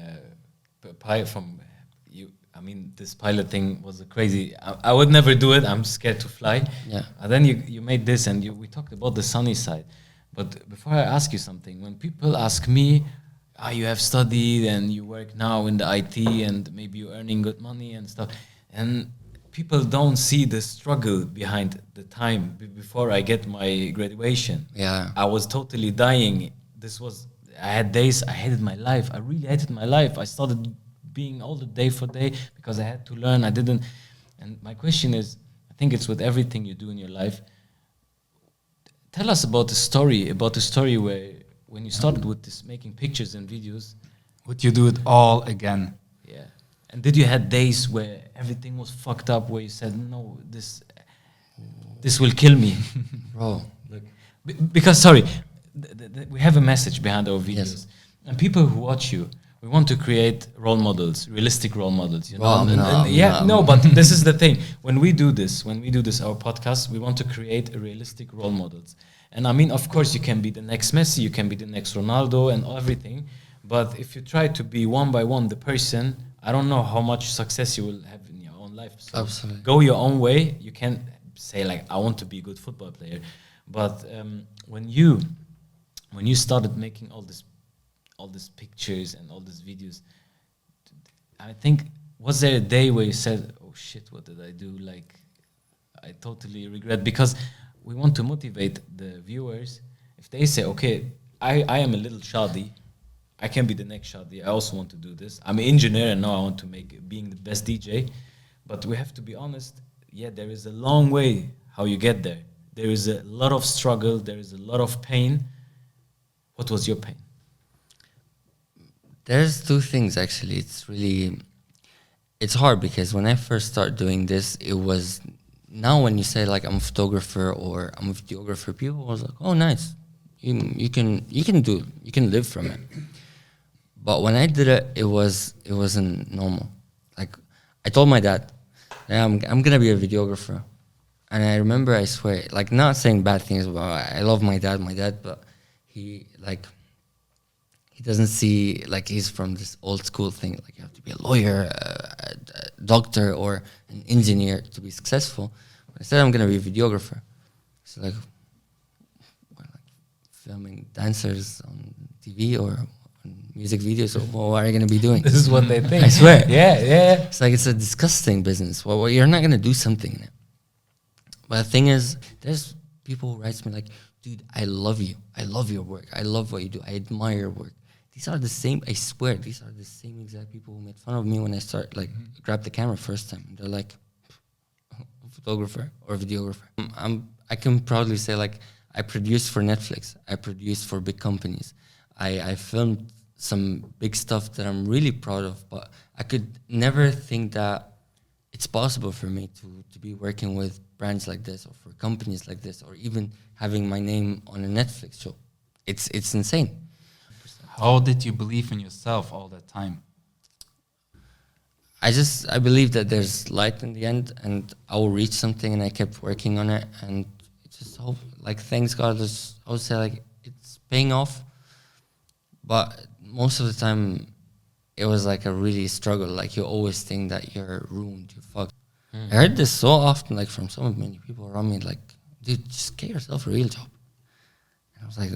I mean, this pilot thing was crazy. I would never do it. I'm scared to fly. Yeah. And then you made this, and we talked about the sunny side. But before I ask you something, when people ask me, you have studied and you work now in the IT and maybe you're earning good money and stuff, and people don't see the struggle behind the time before I get my graduation. Yeah. I was totally dying. I had days I hated my life. I really hated my life. I started being older day for day because I had to learn. I didn't. And my question is, I think it's with everything you do in your life. Tell us about the story where when you started with this making pictures and videos. Would you do it all again? Yeah. And did you had days where everything was fucked up, where you said, no, this will kill me? Bro. Look, because, sorry, we have a message behind our videos. Yes. And people who watch you, we want to create role models, realistic role models. You know? Well, but this is the thing. When we do this, our podcast, we want to create a realistic role models. And I mean, of course, you can be the next Messi, you can be the next Ronaldo and everything. But if you try to be one by one the person, I don't know how much success you will have in your own life. So Absolutely. go your own way. You can't say like, I want to be a good football player. But when you started making all these pictures and all these videos, I think, was there a day where you said, oh shit, what did I do? Like, I totally regret, because we want to motivate the viewers. If they say, okay, I am a little Shadi, I can be the next Shadi, I also want to do this. I'm an engineer and now I want to make being the best DJ. But we have to be honest, there is a long way how you get there. There is a lot of struggle, there is a lot of pain. What was your pain? There's two things, actually. It's hard because when I first started doing this, it was, now when you say like I'm a photographer or I'm a videographer, people was like, oh, nice. You can live from it. But when I did it, it wasn't normal. Like, I told my dad, yeah, I'm gonna be a videographer. And I remember, I swear, like, not saying bad things about, I love my dad, but he doesn't see, like, he's from this old school thing, like you have to be a lawyer, a doctor, or an engineer to be successful. But I said I'm gonna be a videographer. So like filming dancers on TV or on music videos, or what are you gonna be doing? This is what they think. I swear. Yeah. It's like, it's a disgusting business. Well, you're not gonna do something in it. But the thing is, there's people who write me like, dude, I love you. I love your work. I love what you do. I admire your work. These are the same, I swear, these are the same exact people who made fun of me when I grabbed the camera first time. They're like, photographer or videographer. I can proudly say, like, I produced for Netflix. I produced for big companies. I filmed some big stuff that I'm really proud of, but I could never think that it's possible for me to be working with brands like this or for companies like this or even having my name on a Netflix show. It's insane. How did you believe in yourself all that time? I believe that there's light in the end and I will reach something, and I kept working on it, and it just hope, like, thanks God, I would say, like, it's paying off. But most of the time it was like a really struggle. Like, you always think that you're ruined, you're fucked. I heard this so often, like, from so many people around me, like, dude, just get yourself a real job. And I was like,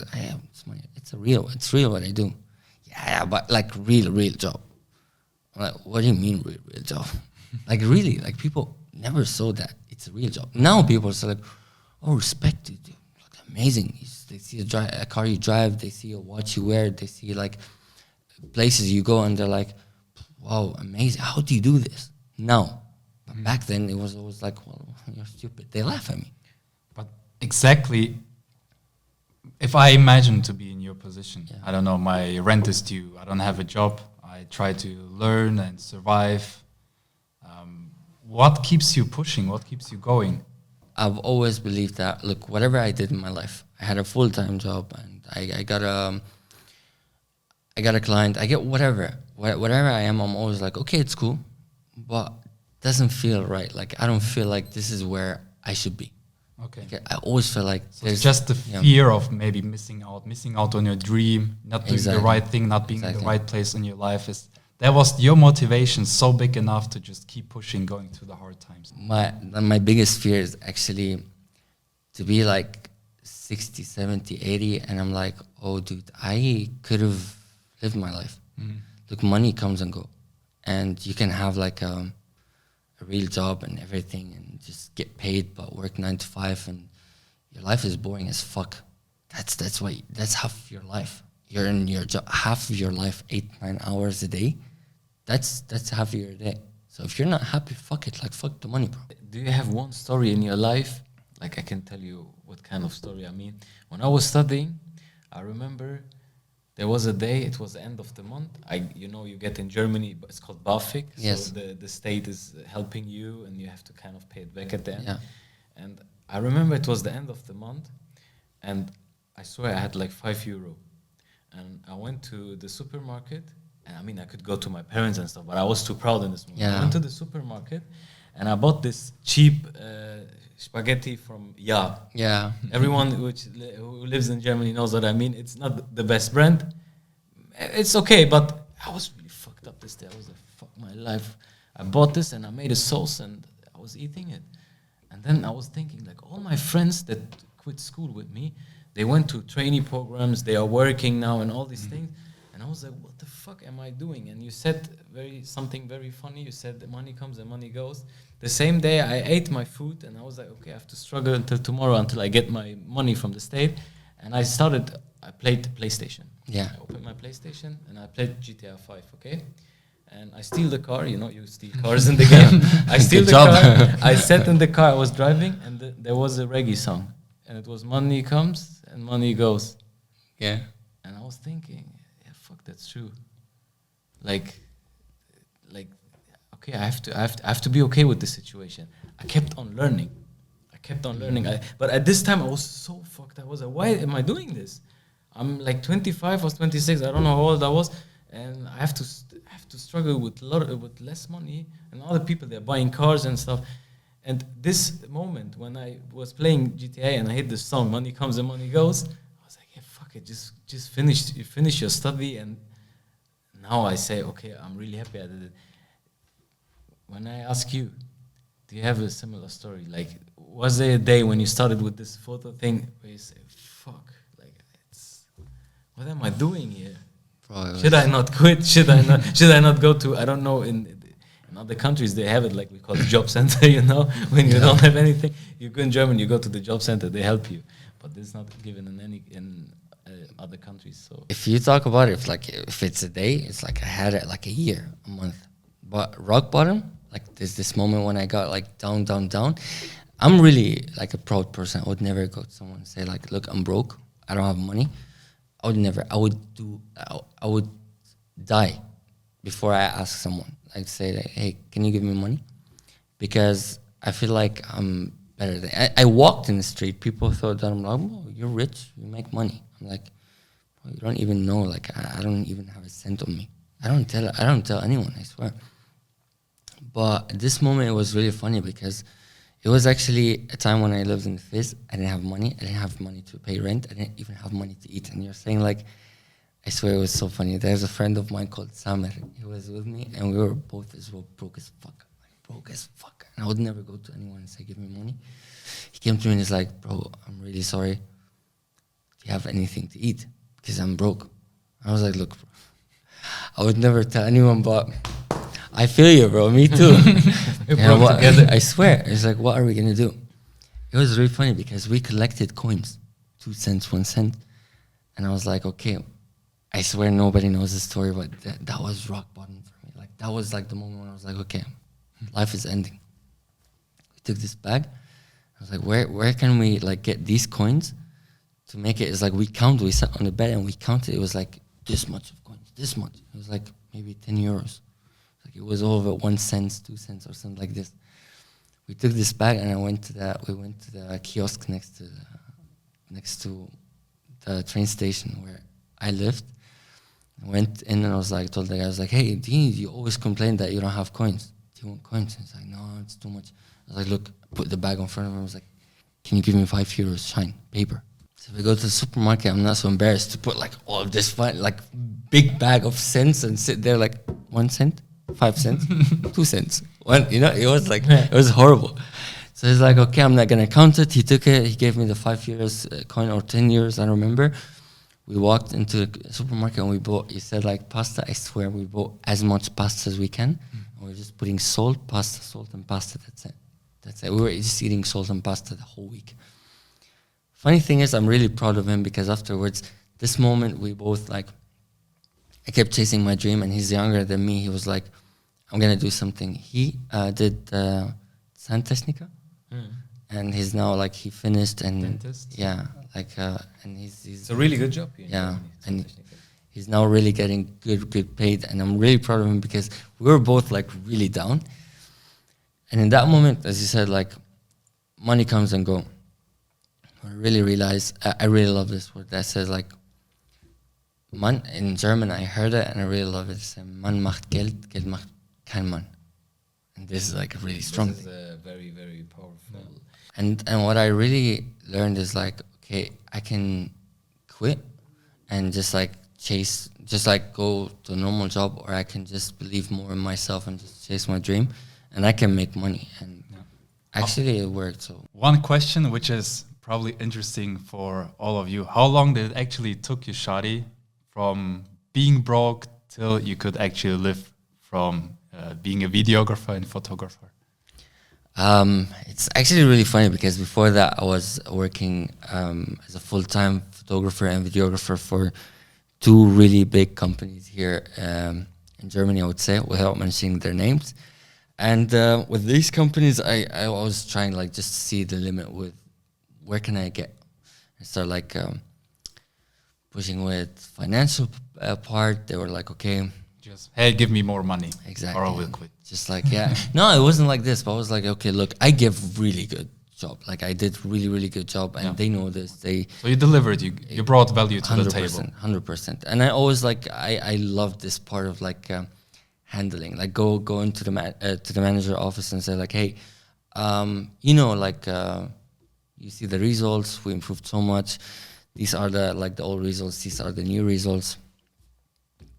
it's real what I do. Yeah, yeah, but like real job. I'm like, what do you mean real job? Like really, like people never saw that it's a real job. Now people are like, oh, respect it, dude. Like, amazing. They see a car you drive, they see a watch you wear, they see like places you go, and they're like, wow, amazing. How do you do this? Now, but back then it was always like, well, you're stupid. They laugh at me. But exactly, if I imagine to be in your position, I don't know, my rent is due, I don't have a job, I try to learn and survive. What keeps you pushing? What keeps you going? I've always believed that, look, whatever I did in my life, I had a full-time job, and I got a client, I get whatever I am, I'm always like, okay, it's cool, but doesn't feel right. Like, I don't feel like this is where I should be. Okay. Like, I always feel like so it's just the fear of maybe missing out on your dream, not doing the right thing, not being in the right place in your life. That was your motivation so big enough to just keep pushing, going through the hard times. My biggest fear is actually to be like 60, 70, 80, and I'm like, oh, dude, I could have lived my life. Look, money comes and go, and you can have like a real job and everything and just get paid but work 9 to 5, and your life is boring as fuck. That's half your life. You're in your job half of your life, 8-9 hours a day. That's half of your day. So if you're not happy, fuck it. Like, fuck the money, bro. Do you have one story in your life? Like, I can tell you what kind of story I mean. When I was studying, I remember there was a day, it was the end of the month. You get in Germany, it's called BAföG. Yes. So the state is helping you, and you have to kind of pay it back at the end. Yeah. And I remember it was the end of the month, and I swear I had like €5. And I went to the supermarket, and I mean, I could go to my parents and stuff, but I was too proud in this moment. Yeah. I went to the supermarket, and I bought this cheap spaghetti from Ja. Yeah. Everyone who lives in Germany knows what I mean. It's not the best brand. It's okay, but I was really fucked up this day. I was like, fuck my life. I bought this, and I made a sauce, and I was eating it. And then I was thinking, like, all my friends that quit school with me, they went to trainee programs, they are working now and all these things. And I was like, what the fuck am I doing? And you said something very funny. You said the money comes and money goes. The same day I ate my food, and I was like, okay, I have to struggle until tomorrow until I get my money from the state. And I played PlayStation. Yeah. I opened my PlayStation and I played GTA 5, okay? And I steal the car, you steal cars in the game. I steal the car, I sat in the car, I was driving, and there was a reggae song. And it was money comes and money goes. Yeah. And I was thinking, yeah, fuck, that's true. Like, okay, I have to be okay with this situation. I kept on learning. But at this time, I was so fucked. I was like, why am I doing this? I'm like 25 or 26. I don't know how old I was, and I have to struggle with less money. And other people, they're buying cars and stuff. And this moment when I was playing GTA and I hit the song, money comes and money goes, I was like, yeah, fuck it, just finish your study. And now I say, okay, I'm really happy I did it. When I ask you, do you have a similar story? Like, was there a day when you started with this photo thing where you say, fuck, like, what am I doing here? Bro, should I not quit? Should I not go to, I don't know, in other countries they have it, like we call it job center, when you don't have anything, you go in Germany, you go to the job center, they help you, but it's not given in other countries. So if you talk about it, if it's a day, it's like I had it like a year, a month. But rock bottom, like there's this moment when I got like down. I'm really like a proud person. I would never go to someone and say like, look, I'm broke, I don't have money. I would die before I ask someone. I'd say, like, hey, can you give me money? Because I feel like I'm better than... I walked in the street, people thought that I'm like, oh, you're rich, you make money. I'm like, well, you don't even know, like, I don't even have a cent on me. I don't tell anyone, I swear. But at this moment, it was really funny because it was actually a time when I lived in the Fizz. I didn't have money. I didn't have money to pay rent. I didn't even have money to eat. And you're saying, like, I swear it was so funny. There's a friend of mine called Samer. He was with me, and we were both as well broke as fuck. And I would never go to anyone and say, give me money. He came to me and he's like, bro, I'm really sorry. Do you have anything to eat? Because I'm broke. I was like, look, bro, I would never tell anyone, but I feel you, bro. Me too. I swear. It's like, what are we gonna do? It was really funny because we collected coins, 2 cents, 1 cent, and I was like, okay, I swear nobody knows this story, but that was rock bottom for me. Like that was like the moment when I was like, okay, life is ending. We took this bag. I was like, where can we like get these coins to make it? It's like we sat on the bed and we counted. It was like this much of coins, this much. It was like maybe 10 euros. Like it was all of it 1 cent, 2 cents, or something like this. We took this bag and we went to the kiosk next to the train station where I lived. I went in and told the guy, I was like, hey, Dean, you always complain that you don't have coins. Do you want coins? And he's like, no, it's too much. I was like, look, I put the bag in front of him. I was like, can you give me 5 euros, shine, paper? So we go to the supermarket. I'm not so embarrassed to put like all of this like big bag of cents and sit there like 1 cent, 5 cents, 2 cents. It was like, it was horrible. So he's like, okay, I'm not going to count it. He took it. He gave me the 5 euros coin or 10 euros, I don't remember. We walked into the supermarket and we bought, he said like pasta. I swear we bought as much pasta as we can. And we're just putting salt, and pasta. That's it. We were just eating salt and pasta the whole week. Funny thing is, I'm really proud of him because afterwards, this moment we both like, I kept chasing my dream and he's younger than me. He was like, I'm going to do something. He did Santechnica and he's now like, he finished and dentist. Yeah. Like, and he's it's a really good job. Yeah, and he's now really getting good paid, and I'm really proud of him because we were both like really down. And in that moment, as you said, like money comes and go. I really realized I really love this word that says like man in German. I heard it and I really love it. It says man macht Geld, Geld macht kein Mann. And this is like a really strong This is thing. very, very powerful. And what I really learned is like, okay, I can quit and just like go to a normal job, or I can just believe more in myself and just chase my dream, and I can make money. And actually it worked. So one question which is probably interesting for all of you: how long did it actually took you, Shadi, from being broke till you could actually live from being a videographer and photographer? It's actually really funny because before that I was working as a full-time photographer and videographer for 2 really big companies here in Germany, I would say, without mentioning their names. And with these companies, I was trying like just to see the limit with where can I get. I started like pushing with financial part. They were like, okay, just, hey, give me more money. Exactly. Or I will quit. Just like, yeah. No, it wasn't like this, but I was like, okay, look, I give really good job. Like I did really, really good job, and they know this. So you delivered, you brought value to the table. 100%. And I always like, I love this part of like handling, like go into the manager office and say like, hey, like you see the results, we improved so much. These are the old results, these are the new results.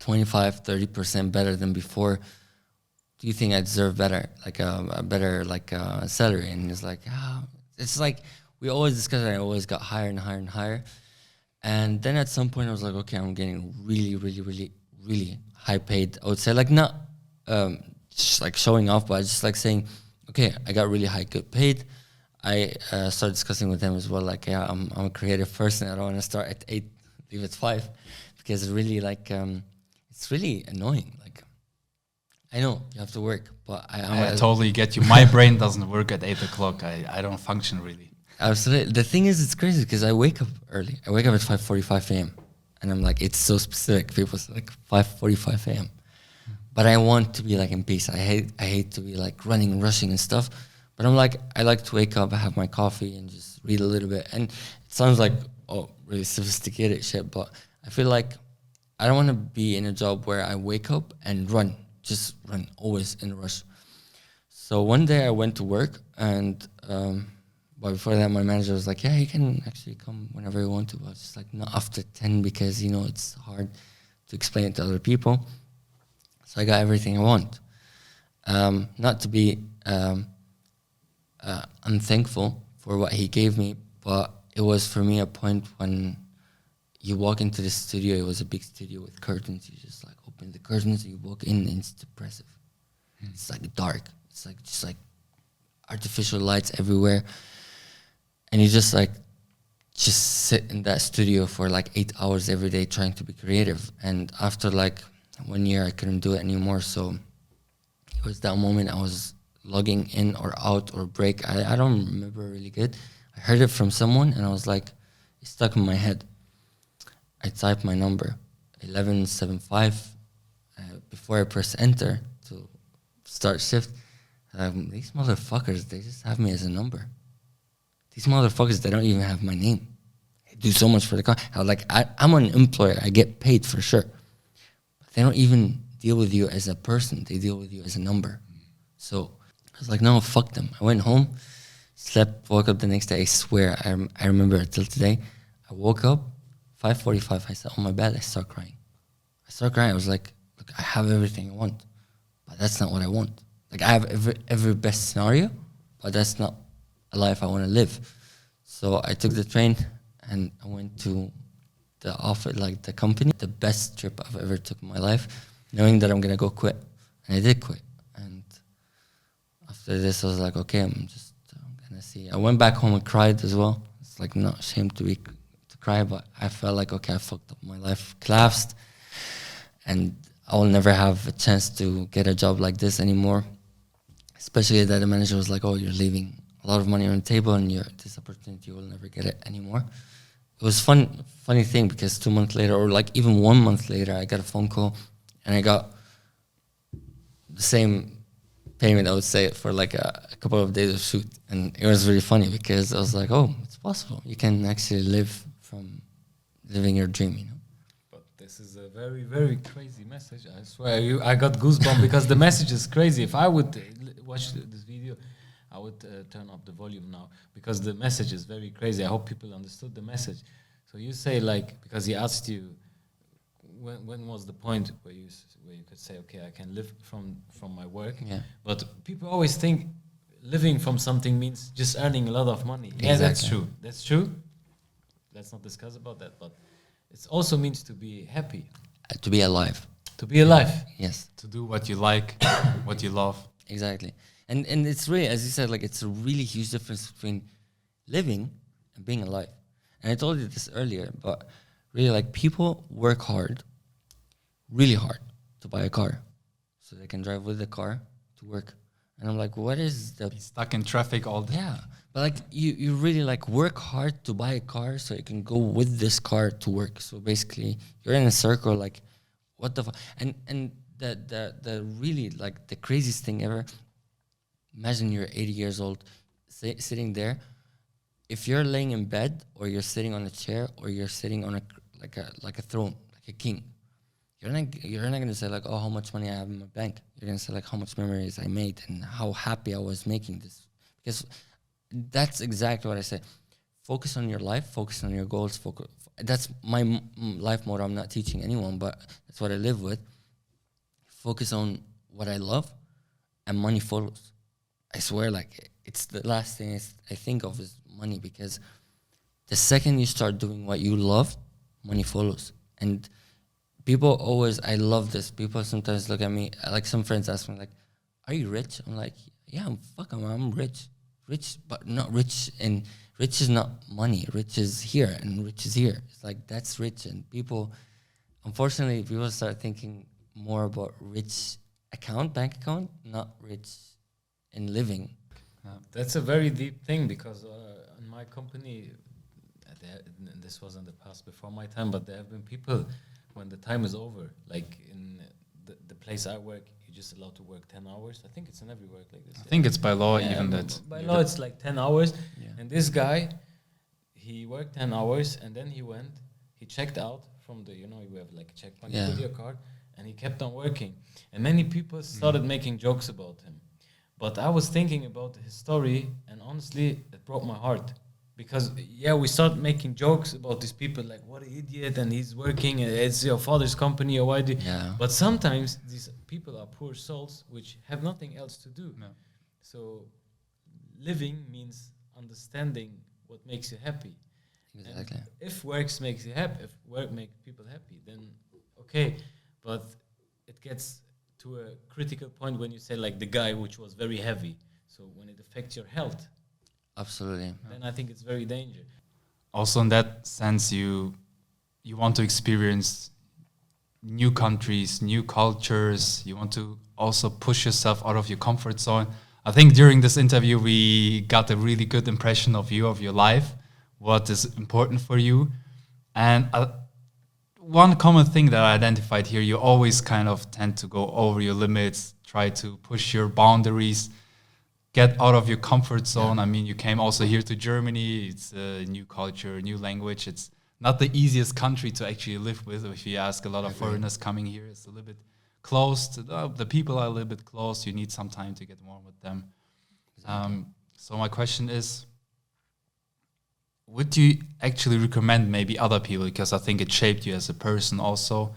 25-30% better than before. Do you think I deserve better, like a better salary? And it's like, it's like we always discuss it. I always got higher and higher and higher. And then at some point I was like, okay, I'm getting really, really, really, really high paid. I would say like not just like showing off, but just like saying, okay, I got really high good paid. I started discussing with them as well, like, yeah, I'm a creative person. I don't want to start at 8, leave at 5, because it's really like, it's really annoying. Like, I know you have to work, but I totally get you. My brain doesn't work at 8 o'clock. I don't function really. Absolutely. The thing is, it's crazy because I wake up early. I wake up at 5:45 a.m. and I'm like, it's so specific. People say like 5:45 a.m. But I want to be like in peace. I hate to be like running and rushing and stuff. But I'm like, I like to wake up, I have my coffee and just read a little bit. And it sounds like, really sophisticated shit, but I feel like I don't want to be in a job where I wake up and just run, always in a rush. So one day I went to work, and but before that my manager was like, yeah, you can actually come whenever you want to. But it's like not after 10 because, it's hard to explain it to other people. So I got everything I want. Not to be unthankful for what he gave me, but it was for me a point when, you walk into the studio. It was a big studio with curtains. You just like open the curtains and you walk in, and it's depressive. It's like dark. It's like just like artificial lights everywhere, and you just sit in that studio for like 8 hours every day trying to be creative. And after like 1 year, I couldn't do it anymore. So it was that moment I was logging in or out or break. I don't remember really good. I heard it from someone, and I was like, it's stuck in my head. I typed my number, 1175, before I press enter to start shift. These motherfuckers, they just have me as a number. These motherfuckers, they don't even have my name. They do so much for the car. I'm an employer. I get paid for sure. But they don't even deal with you as a person. They deal with you as a number. So I was like, no, fuck them. I went home, slept, woke up the next day. I swear, I remember it till today. I woke up, 5:45. I sat on my bed. I started crying. I was like, look, I have everything I want, but that's not what I want. Like, I have every best scenario, but that's not a life I want to live. So I took the train and I went to the office, like the company, the best trip I've ever took in my life, knowing that I'm going to go quit. And I did quit. And after this, I was like, okay, I'm going to see. I went back home and cried as well. It's like not ashamed to cry, but I felt like, okay, I fucked up. My life collapsed, and I will never have a chance to get a job like this anymore. Especially that the manager was like, oh, you're leaving a lot of money on the table, and this opportunity, you will never get it anymore. It was funny thing, because 2 months later, or like even 1 month later, I got a phone call, and I got the same payment, I would say, for like a couple of days of shoot. And it was really funny, because I was like, oh, it's possible. You can actually live from living your dream, you know? But this is a very, very crazy message. I swear, I got goosebumps because the message is crazy. If I would watch this video, I would turn up the volume now, because the message is very crazy. I hope people understood the message. So you say, like, because he asked you, when was the point where you could say, okay, I can live from my work? Yeah. But people always think living from something means just earning a lot of money. Yeah, Exactly. that's true. That's true. Let's not discuss about that. But it also means to be happy. To be alive. To be alive. Yes. To do what you like, what you love. Exactly. And it's really, as you said, like, it's a really huge difference between living and being alive. And I told you this earlier, but really, like, people work hard, really hard, to buy a car so they can drive with the car to work. And I'm like, what is the... Be stuck in traffic all day. Yeah. But, like, you really, like, work hard to buy a car so you can go with this car to work. So basically, you're in a circle, like, what the fuck? And the really, like, the craziest thing ever, imagine you're 80 years old, sitting there. If you're laying in bed, or you're sitting on a chair, or you're sitting on a throne, like a king, you're not gonna say, like, oh, how much money I have in my bank. You're gonna say, like, how much memories I made and how happy I was making this. Because that's exactly what I say. Focus on your life. Focus on your goals. That's my life motto. I'm not teaching anyone, but that's what I live with. Focus on what I love, and money follows. I swear, like, it's the last thing I think of is money, because the second you start doing what you love, money follows. And people always, I love this. People sometimes look at me, like, some friends ask me, like, are you rich? I'm like, yeah, I'm rich. Rich, but not rich. And rich is not money. Rich is here, and rich is here. It's like, that's rich. And people, unfortunately, people start thinking more about rich bank account, not rich in living. That's a very deep thing, because in my company, this was in the past before my time, but there have been people when the time is over, like in the place I work, you're just allowed to work 10 hours. I think it's in every work like this. I think it's by law even that. By law, it's like 10 hours. Yeah. And this guy, he worked 10 hours, and then he checked out from the, you have like a checkpoint, you put your card, and he kept on working. And many people started making jokes about him. But I was thinking about his story, and honestly, it broke my heart. Because, we start making jokes about these people, like, what an idiot, and he's working, and it's your father's company, or why do you... Yeah. But sometimes these people are poor souls which have nothing else to do. No. So living means understanding what makes you happy. Exactly. And if work makes you happy, if work makes people happy, then okay. But it gets to a critical point when you say like the guy which was very heavy. So when it affects your health, Absolutely. then I think it's very dangerous. Also, in that sense, you want to experience new countries, new cultures. You want to also push yourself out of your comfort zone. I think during this interview, we got a really good impression of you, of your life, what is important for you. And one common thing that I identified here, you always kind of tend to go over your limits, try to push your boundaries, get out of your comfort zone. I mean, you came also here to Germany. It's a new culture, new language. It's not the easiest country to actually live with. If you ask a lot of foreigners coming here, it's a little bit closed. The people are a little bit close. You need some time to get warm with them. So my question is, would you actually recommend maybe other people, because I think it shaped you as a person also,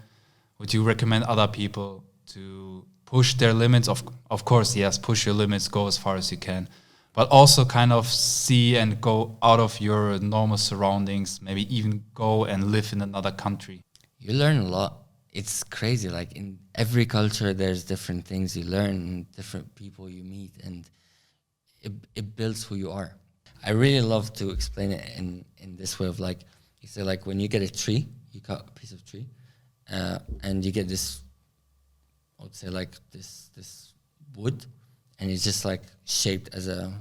would you recommend other people to push their limits? Of course, yes, push your limits, go as far as you can, but also kind of see and go out of your normal surroundings, maybe even go and live in another country? You learn a lot. It's crazy. Like in every culture, there's different things you learn, different people you meet, and it builds who you are. I really love to explain it in this way of like, you say like when you get a tree, you cut a piece of tree, and you get this, I would say like this wood, and it's just like shaped as a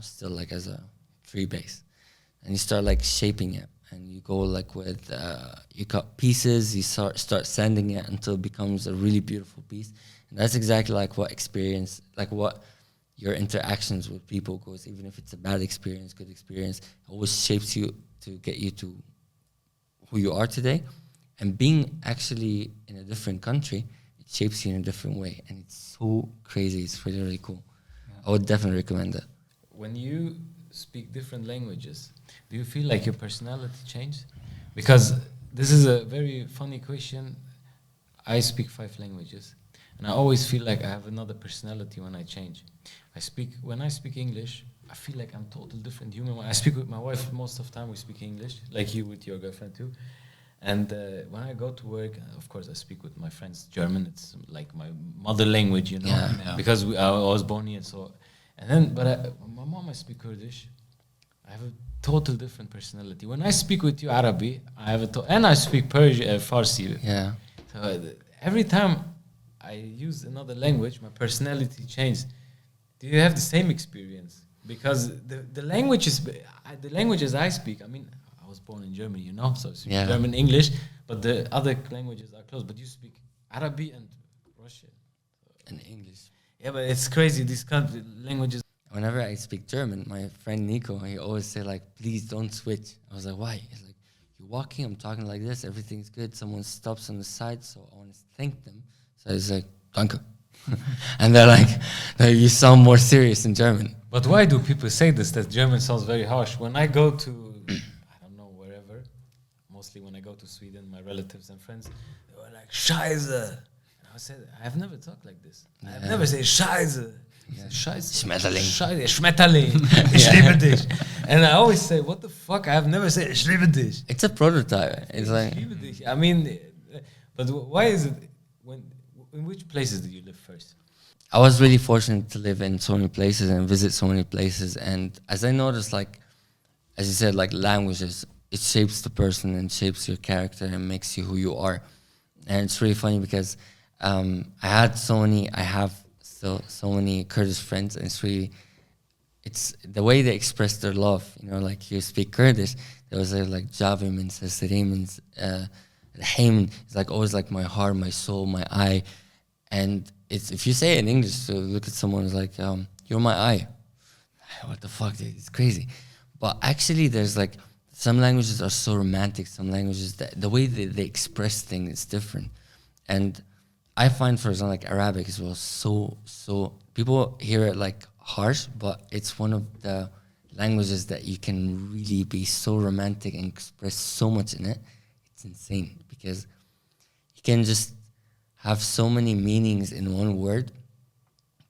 tree base, and you start like shaping it, and you go like with you cut pieces, you start sanding it until it becomes a really beautiful piece, and that's exactly like what your interactions with people goes. Even if it's a bad experience, good experience, it always shapes you to get you to who you are today. And being actually in a different country, it shapes you in a different way, and it's so crazy. It's really, really cool. Yeah. I would definitely recommend it. When you speak different languages, do you feel like your personality changed? Because this is a very funny question. I speak 5 languages, and I always feel like I have another personality when I change. When I speak English, I feel like I'm totally different human. When I speak with my wife, most of the time we speak English, like you with your girlfriend too. And when I go to work, of course, I speak with my friends German. It's like my mother language, you know, because I was born here. So, and then, when my mom, I speak Kurdish. I have a total different personality. When I speak with you Arabic, I have and I speak Persian, Farsi. Yeah. So every time I use another language, my personality changes. Do you have the same experience? Because the languages I speak, I mean, I was born in Germany, you know, so I speak German, English, but the other languages are close. But you speak Arabic and Russian. And English. Yeah, but it's crazy, these languages. Whenever I speak German, my friend Nico, he always say like, please don't switch. I was like, why? He's like, you're walking, I'm talking like this, everything's good. Someone stops on the side, so I want to thank them. So he's like, danke. And they're like, no, you sound more serious in German. But why do people say this, that German sounds very harsh? When I go to, I don't know, wherever, mostly when I go to Sweden, my relatives and friends, they were like, Scheiße. And I said, I have never talked like this. I have never said Scheiße. Scheiße. Schmetterling. Schmetterling. Ich liebe dich. And I always say, what the fuck? I have never said ich liebe dich. It's a prototype. It's like, ich liebe dich. I mean, but why is it, in which places did you live first? I was really fortunate to live in so many places and visit so many places. And as I noticed, like, as you said, like languages, it shapes the person and shapes your character and makes you who you are. And it's really funny because I have still so many Kurdish friends, and it's the way they express their love. You know, like you speak Kurdish, there was like Javim and Sasirim and Rahim. It's like always like my heart, my soul, my eye. And it's, if you say it in English, so look at someone who's like, you're my eye. What the fuck, dude? It's crazy. But actually, there's like, some languages are so romantic. Some languages, the way they express things is different. And I find, for example, like Arabic as well, so people hear it like harsh, but it's one of the languages that you can really be so romantic and express so much in it. It's insane because you can just have so many meanings in one word,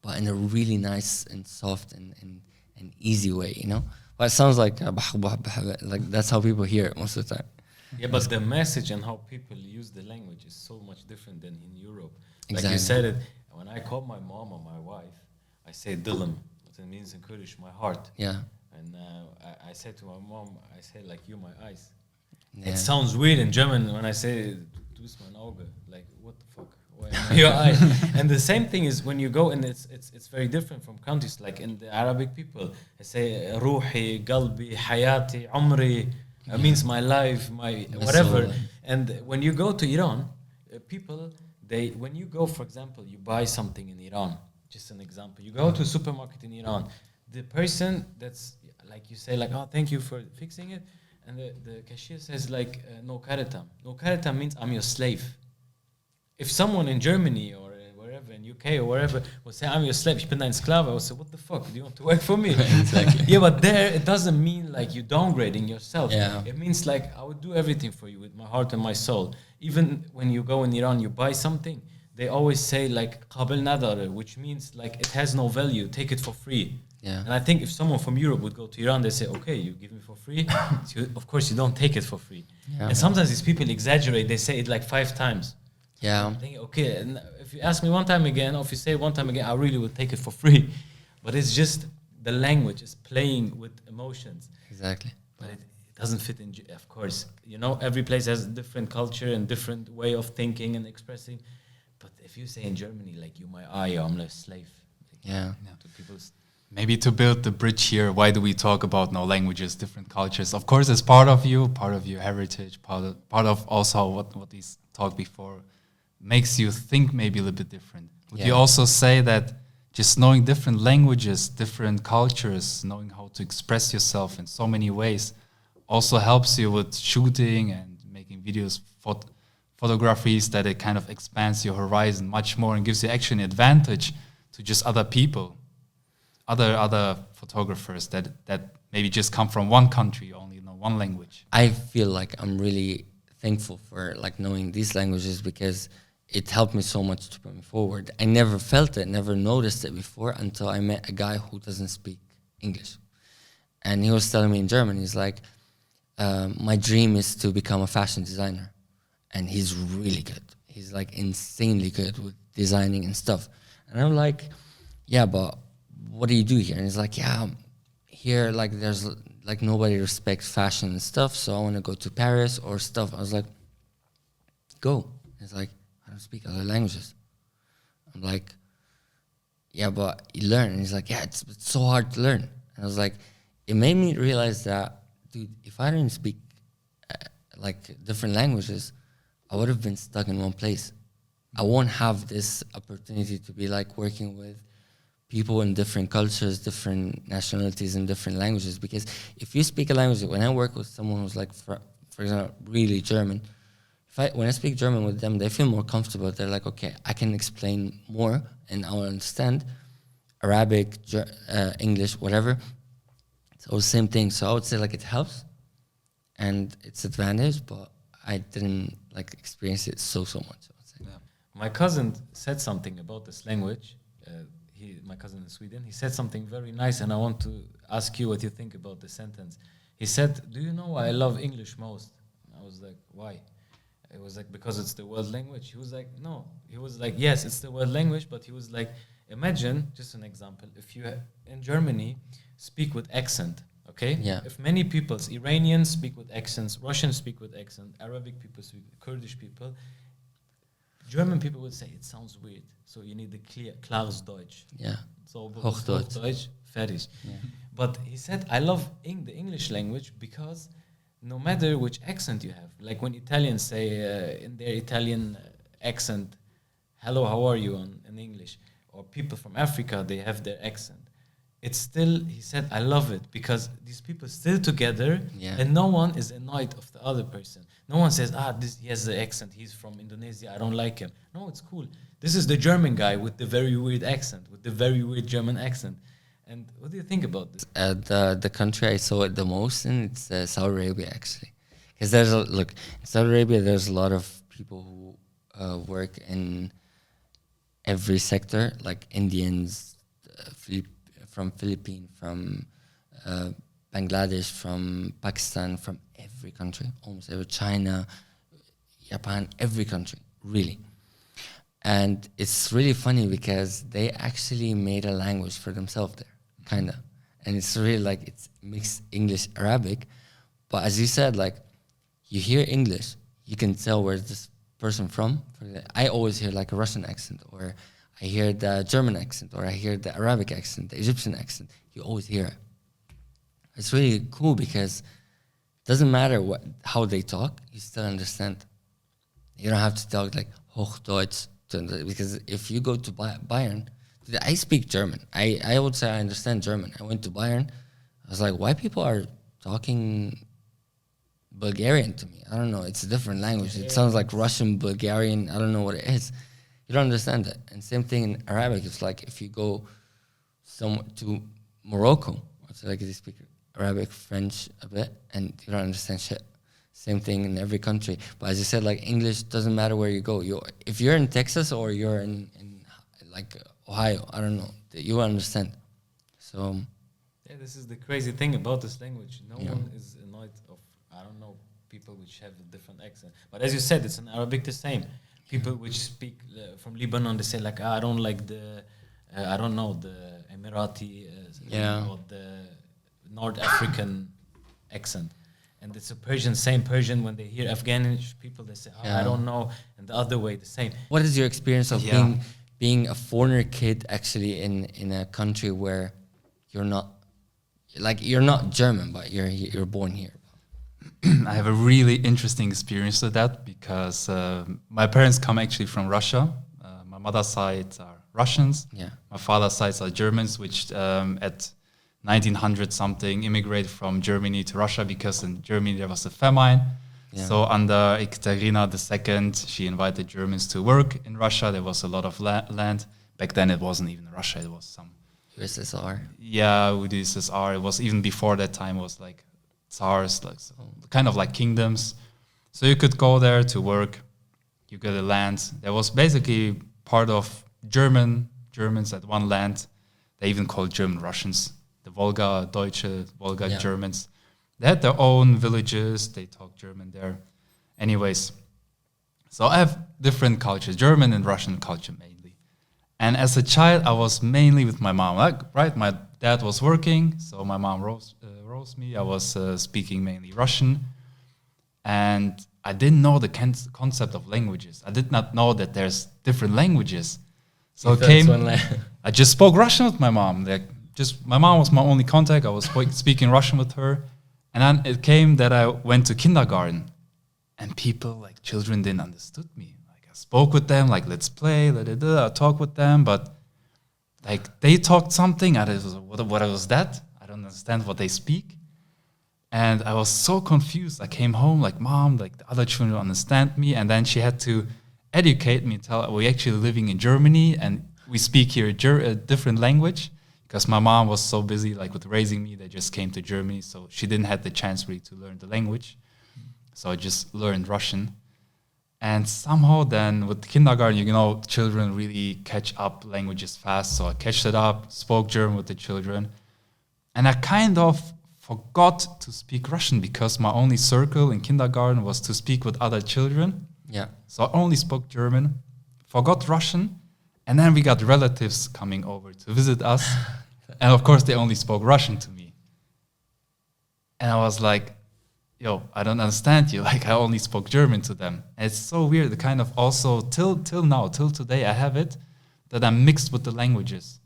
but in a really nice and soft and easy way, you know? But it sounds like that's how people hear it most of the time. Yeah, but the message and how people use the language is so much different than in Europe. Like Exactly. you said it, when I call my mom or my wife, I say dilim, what it means in Kurdish, my heart. Yeah. And I say to my mom, I say like, you my eyes. Yeah. It sounds weird in German when I say, du bist mein Auge. Like, what the fuck? Why am I your eye? And the same thing is when you go, and it's very different from countries. Like in the Arabic people, I say, ruhi, qalbi, hayati, umri. It means my life, my whatever. And when you go to Iran, people, when you go, for example, you buy something in Iran, just an example. You go to a supermarket in Iran, the person that's, like you say, like, oh, thank you for fixing it. And the cashier says, like, no karatam. No karatam means I'm your slave. If someone in Germany or wherever, in UK or wherever, will say, I'm your slave, ich bin dein Sklave, I will say, what the fuck, do you want to work for me? Exactly. Yeah, but there, it doesn't mean like you're downgrading yourself. Yeah. It means like, I would do everything for you with my heart and my soul. Even when you go in Iran, you buy something, they always say like, qabil nadar, which means like, it has no value, take it for free. Yeah. And I think if someone from Europe would go to Iran, they say, okay, you give me for free. So of course, you don't take it for free. Yeah. And sometimes these people exaggerate. They say it like 5 times. Yeah. I'm thinking, okay, and if you ask me one time again, or if you say one time again, I really would take it for free. But it's just the language is playing with emotions. Exactly. But it doesn't fit in, of course. You know, every place has a different culture and different way of thinking and expressing. But if you say in Germany, like, you my eye, I'm a slave. Like, Yeah. to people's... Maybe to build the bridge here, why do we talk about now languages, different cultures? Of course, it's part of you, part of your heritage, part of also what these talked before makes you think maybe a little bit different. Would you also say that just knowing different languages, different cultures, knowing how to express yourself in so many ways also helps you with shooting and making videos, photographies, that it kind of expands your horizon much more and gives you actually an advantage to just other people? Other photographers that maybe just come from one country, only know one language. I feel like I'm really thankful for like knowing these languages because it helped me so much to put me forward. I never felt it, never noticed it before until I met a guy who doesn't speak English. And he was telling me in German, he's like, my dream is to become a fashion designer. And he's really good. He's like insanely good with designing and stuff. And I'm like, yeah, but what do you do here? And he's like, yeah, here, like, there's, like, nobody respects fashion and stuff, so I want to go to Paris or stuff. I was like, go. He's like, I don't speak other languages. I'm like, yeah, but you learn. And he's like, yeah, it's so hard to learn. And I was like, it made me realize that, dude, if I didn't speak, like, different languages, I would have been stuck in one place. I won't have this opportunity to be, like, working with people in different cultures, different nationalities, and different languages. Because if you speak a language, when I work with someone who's like, for example, really German, when I speak German with them, they feel more comfortable. They're like, okay, I can explain more and I'll understand. Arabic, English, whatever. It's all the same thing. So I would say like it helps and it's advantage, but I didn't like experience it so much. I would say. Yeah. My cousin said something about this language. My cousin in Sweden, he said something very nice, and I want to ask you what you think about the sentence. He said, do you know why I love English most? And I was like, why? It was like, because it's the world language. He was like, no. He was like, yes, it's the world language, but he was like, imagine, just an example, if you in Germany speak with accent, okay? Yeah. If many people, Iranians speak with accents, Russians speak with accent, Arabic people speak, Kurdish people, German people would say it sounds weird, so you need the klares Deutsch. Yeah. So Hochdeutsch. Hochdeutsch, fertig. Yeah. But he said, I love the English language because no matter which accent you have, like when Italians say in their Italian accent, hello, how are you in English, or people from Africa, they have their accent. It's still, he said, I love it because these people still together, and no one is annoyed of the other person. No one says, he has the accent, he's from Indonesia, I don't like him. No, it's cool. This is the German guy with the very weird accent, with the very weird German accent. And what do you think about this? The country I saw it the most in, it's Saudi Arabia, actually. Because in Saudi Arabia, there's a lot of people who work in every sector, like Indians, from Philippines, from Bangladesh, from Pakistan, from every country, almost every, China, Japan, every country, really. And it's really funny because they actually made a language for themselves there, kind of. And it's really like, it's mixed English, Arabic. But as you said, like, you hear English, you can tell where this person from. I always hear like a Russian accent, or I hear the German accent, or I hear the Arabic accent, the Egyptian accent. You always hear it. It's really cool because it doesn't matter how they talk, you still understand. You don't have to talk like Hochdeutsch, because if you go to Bayern, I speak German. I would say I understand German. I went to Bayern. I was like, why people are talking Bulgarian to me? I don't know. It's a different language. It sounds like Russian, Bulgarian. I don't know what it is. You don't understand it. And same thing in Arabic. It's like if you go somewhere to Morocco, it's like they speak Arabic, French a bit, and you don't understand shit. Same thing in every country. But as you said, like, English doesn't matter where you go. If you're in Texas or you're in like Ohio, I don't know, you will understand. So yeah, this is the crazy thing about this language. No one is annoyed of, I don't know, people which have a different accent. But as you said, it's in Arabic the same. People which speak from Lebanon, they say like, I don't like the, I don't know, the Emirati or the North African accent. And it's a Persian, same Persian. When they hear Afghani people, they say, I don't know. And the other way, the same. What is your experience of being a foreigner kid actually in a country where you're not German, but you're born here? I have a really interesting experience with that because my parents come actually from Russia. My mother's side are Russians. Yeah. My father's side are Germans, which at 1900 something immigrated from Germany to Russia because in Germany there was a famine. Yeah. So under Ekaterina II, she invited Germans to work in Russia. There was a lot of land. Back then it wasn't even Russia, it was some USSR. Yeah, with the USSR. It was even before that time, it was like Tsars, like kind of like kingdoms. So you could go there to work. You get a land. There was basically part of Germans at one land. They even called German Russians. The Volga, Deutsche, Volga Germans. They had their own villages. They talked German there. Anyways, so I have different cultures, German and Russian culture mainly. And as a child, I was mainly with my mom. My dad was working, so my mom rose me. I was speaking mainly Russian. And I didn't know the concept of languages. I did not know that there's different languages. So I just spoke Russian with my mom. My mom was my only contact. I was speaking Russian with her. And then it came that I went to kindergarten. And people, like children, didn't understood me. Like I spoke with them, like, let's play, I talk with them. But like they talked something. What was that? I don't understand what they speak. And I was so confused. I came home like, Mom, like the other children don't understand me. And then she had to educate me, we're actually living in Germany and we speak here a different language. Because my mom was so busy like with raising me, they just came to Germany, so she didn't have the chance really to learn the language. So I just learned Russian. And somehow then with kindergarten, children really catch up languages fast. So I catched it up, spoke German with the children. And I kind of forgot to speak Russian because my only circle in kindergarten was to speak with other children. Yeah. So I only spoke German, forgot Russian. And then we got relatives coming over to visit us. And of course, they only spoke Russian to me. And I was like, I don't understand you. Like, I only spoke German to them. And it's so weird. The kind of also, till today, I have it, that I'm mixed with the languages.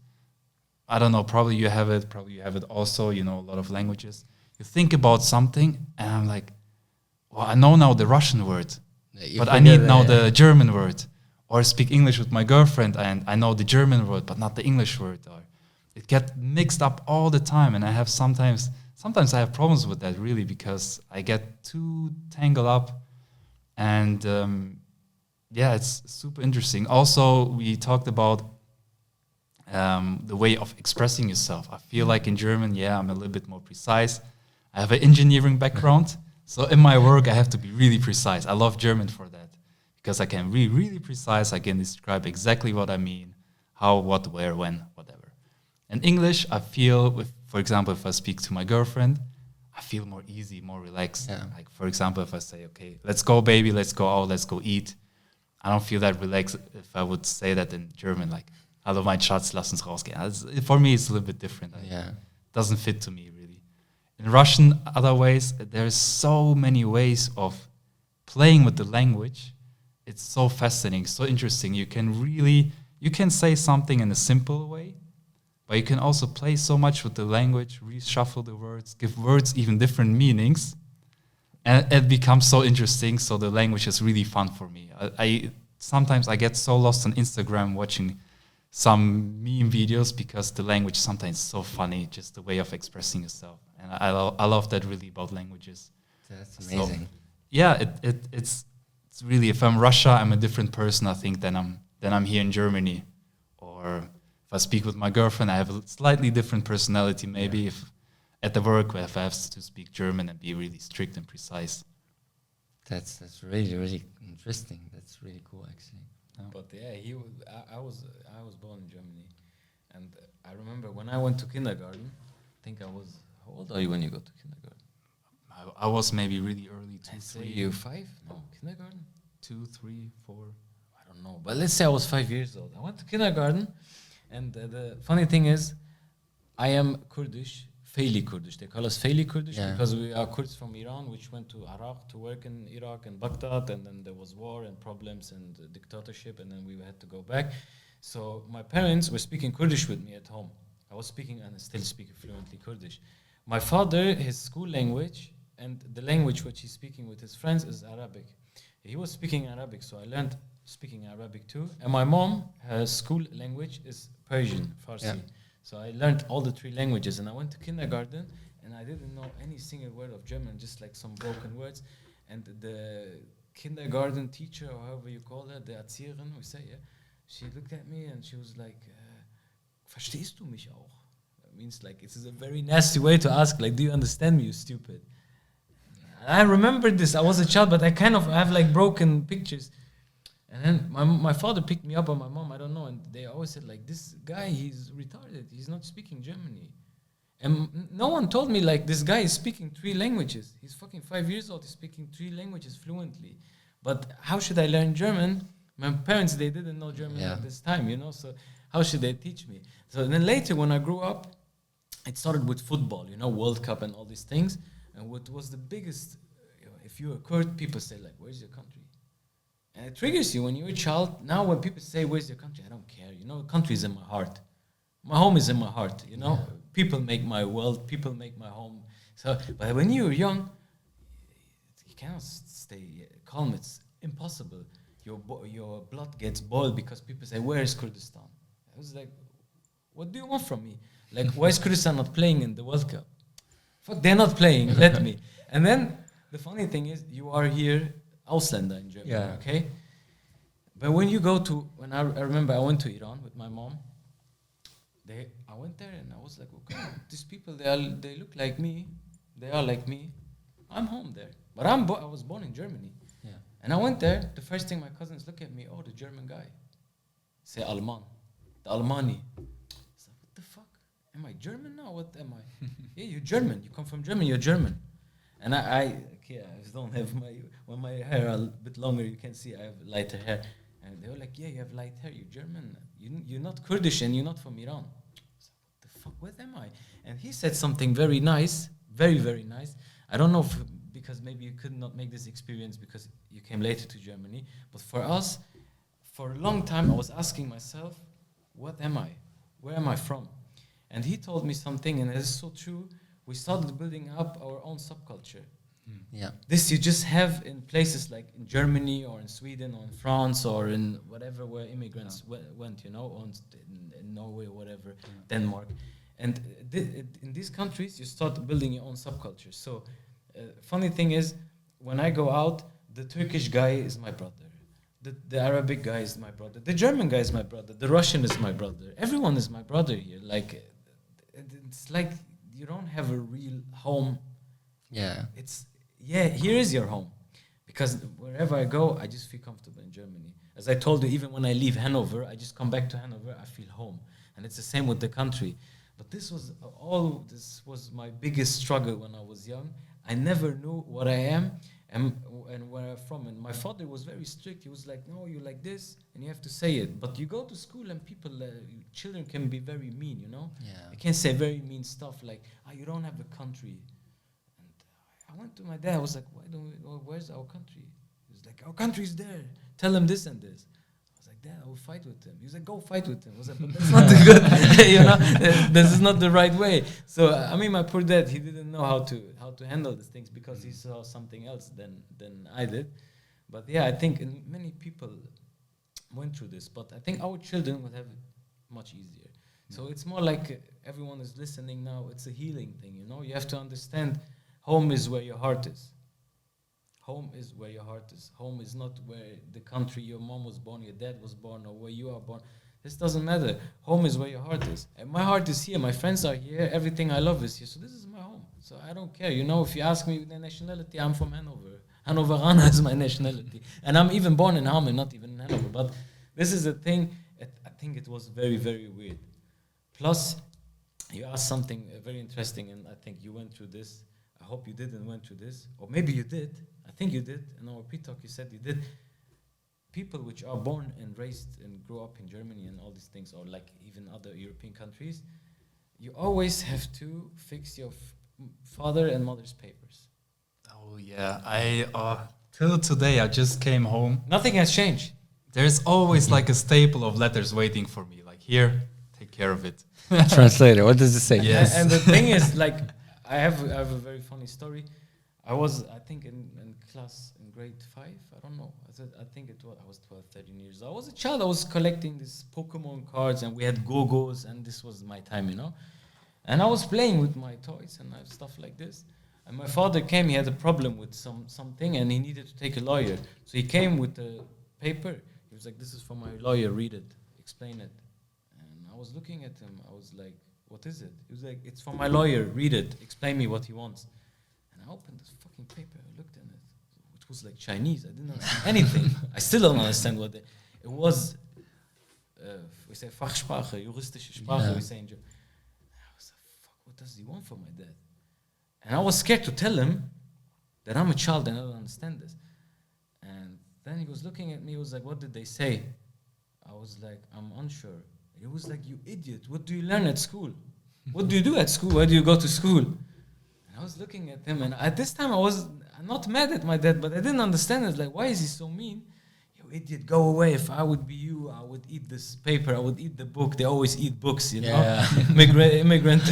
I don't know, probably you have it also, a lot of languages. You think about something, and I'm like, well, I know now the Russian word, but I need now the German word. Or speak English with my girlfriend, and I know the German word, but not the English word. Or it gets mixed up all the time, and I have sometimes I have problems with that really because I get too tangled up, and it's super interesting. Also, we talked about the way of expressing yourself. I feel like in German, I'm a little bit more precise. I have an engineering background, so in my work I have to be really precise. I love German for that. Because I can be really precise, I can describe exactly what I mean, how, what, where, when, whatever. In English, I feel, for example, if I speak to my girlfriend, I feel more easy, more relaxed. Yeah. Like, for example, if I say, okay, let's go, baby, let's go out, let's go eat. I don't feel that relaxed if I would say that in German, like, hallo mein Schatz, lass uns rausgehen. For me, it's a little bit different. Yeah. Doesn't fit to me, really. In Russian, other ways, there's so many ways of playing with the language. It's so fascinating, so interesting. You can say something in a simple way, but you can also play so much with the language, reshuffle the words, give words even different meanings, and it becomes so interesting. So the language is really fun for me. I sometimes I get so lost on Instagram watching some meme videos because the language sometimes is so funny, just the way of expressing yourself, and I love that really about languages. That's amazing. So, yeah, it's really, if I'm Russia, I'm a different person, I think, than I'm here in Germany. Or if I speak with my girlfriend, I have a slightly different personality, maybe, if at the work, if I have to speak German and be really strict and precise. That's really, really interesting. That's really cool, actually. But yeah, I was born in Germany, and I remember when I went to kindergarten. I think I was. How old are you when you go to kindergarten? I was maybe really early, I say 3. you 5? No, kindergarten. 2, 3, 4. I don't know, but let's say I was 5 years old. I went to kindergarten, and the funny thing is, I am Kurdish, Faili Kurdish. They call us Faili Kurdish because we are Kurds from Iran, which went to Iraq to work in Iraq and Baghdad, and then there was war and problems and dictatorship, and then we had to go back. So my parents were speaking Kurdish with me at home. I was speaking and still speak fluently Kurdish. My father, his school language and the language which he's speaking with his friends is Arabic. He was speaking Arabic, so I learned speaking Arabic too. And my mom, her school language is Persian, Farsi. Yeah. So I learned all the 3 languages, and I went to kindergarten, and I didn't know any single word of German, just like some broken words. And the kindergarten teacher, or however you call her, the Erzieherin, we say, she looked at me and she was like, verstehst du mich auch? That means like, it's a very nasty way to ask, like, do you understand me, you stupid? I remember this. I was a child, but I have like broken pictures. And then my father picked me up, or my mom, I don't know. And they always said, like, this guy, he's retarded. He's not speaking Germany. And no one told me, like, this guy is speaking 3 languages. He's fucking 5 years old. He's speaking 3 languages fluently. But how should I learn German? My parents, they didn't know German at this time, So how should they teach me? So then later, when I grew up, it started with football, World Cup and all these things. And what was the biggest, if you're a Kurd, people say, like, where's your country? And it triggers you when you're a child. Now when people say, where's your country? I don't care. Country is in my heart. My home is in my heart, People make my world. People make my home. So, but when you're young, you cannot stay calm. It's impossible. Your blood gets boiled because people say, where is Kurdistan? I was like, what do you want from me? Like, why is Kurdistan not playing in the World Cup? Fuck, they're not playing, let me. And then the funny thing is, you are here, Ausländer in Germany, okay? But when you go to, I remember I went to Iran with my mom. I went there and I was like, okay, these people, they look like me. They are like me. I'm home there. But I was born in Germany. Yeah. And I went there, the first thing my cousins look at me, oh, the German guy. Say Alman, the Almani. What the fuck? Am I German now? What am I? Yeah, you're German. You come from Germany. You're German. And I don't have when my hair a bit longer, you can see I have lighter hair. And they were like, yeah, you have light hair. You're German. You're not Kurdish and you're not from Iran. So what the fuck? What am I? And he said something very nice, very, very nice. I don't know because maybe you could not make this experience because you came later to Germany. But for us, for a long time, I was asking myself, what am I? Where am I from? And he told me something, and it is so true. We started building up our own subculture. Yeah. This you just have in places like in Germany or in Sweden or in France or in whatever where immigrants went, or in Norway or whatever, Denmark. And in these countries, you start building your own subculture. So funny thing is, when I go out, the Turkish guy is my brother. The Arabic guy is my brother. The German guy is my brother. The Russian is my brother. Everyone is my brother here. Like, it's like you don't have a real home. Yeah. Here is your home. Because wherever I go, I just feel comfortable in Germany. As I told you, even when I leave Hanover, I just come back to Hanover, I feel home. And it's the same with the country. But this was my biggest struggle when I was young. I never knew what I am and where I'm from. And my father was very strict. He was like, no, you're like this, and you have to say it. But you go to school and people, children can be very mean, you know? Yeah. They can say very mean stuff like, you don't have a country. And I went to my dad. I was like, where's our country? He was like, our country's there. Tell him this and this. I was like, Dad, I will fight with him. He was like, go fight with him. I was like, but that's not the good, you know, this is not the right way. So, I mean, my poor dad, he didn't know how to handle these things because he saw something else than I did. But yeah, I think many people went through this, but I think our children will have it much easier. So it's more like everyone is listening now. It's a healing thing, you know. You have to understand home is where your heart is. Home is where your heart is. Home is not where the country your mom was born, your dad was born, or where you are born. This doesn't matter. Home is where your heart is. And my heart is here. My friends are here. Everything I love is here. So this is my home. So I don't care. You know, if you ask me the nationality, I'm from Hanover. Hanoveraner is my nationality. And I'm even born in Hameln, not even in Hanover. But this is a thing. I think it was very, very weird. Plus, you asked something very interesting, and I think you went through this. I hope you didn't went through this. Or maybe you did. I think you did. In our pre-talk, you said you did. People which are born and raised and grow up in Germany and all these things, or like even other European countries, you always have to fix your father and mother's papers. Oh yeah, till today I just came home. Nothing has changed. There's always like a staple of letters waiting for me. Like, here, take care of it. Translator, what does it say? Yes. And the thing is, like, I have a very funny story. I think in class in grade 5, I don't know. I think I was 12, 13 years old. I was a child. I was collecting these Pokemon cards, and we had Go-Go's, and this was my time, you know. And I was playing with my toys and stuff like this. And my father came. He had a problem with something, and he needed to take a lawyer. So he came with the paper. He was like, "This is for my lawyer. Read it. Explain it." And I was looking at him. I was like, "What is it?" He was like, "It's for my lawyer. Read it. Explain me what he wants." And I opened this fucking paper. I looked at it. It was like Chinese. I didn't understand anything. I still don't understand what it was. We say Fachsprache, juristische Sprache. We say in German. I was like, "Fuck, what does he want from my dad?" And I was scared to tell him that I'm a child and I don't understand this. And then he was looking at me. He was like, "What did they say?" I was like, "I'm unsure." He was like, "You idiot! What do you learn at school? What do you do at school? Why do you go to school?" And I was looking at him, and at this time I was not mad at my dad, but I didn't understand it. Like, why is he so mean? "You idiot, go away. If I would be you, I would eat this paper. I would eat the book." They always eat books, you know. Immigrant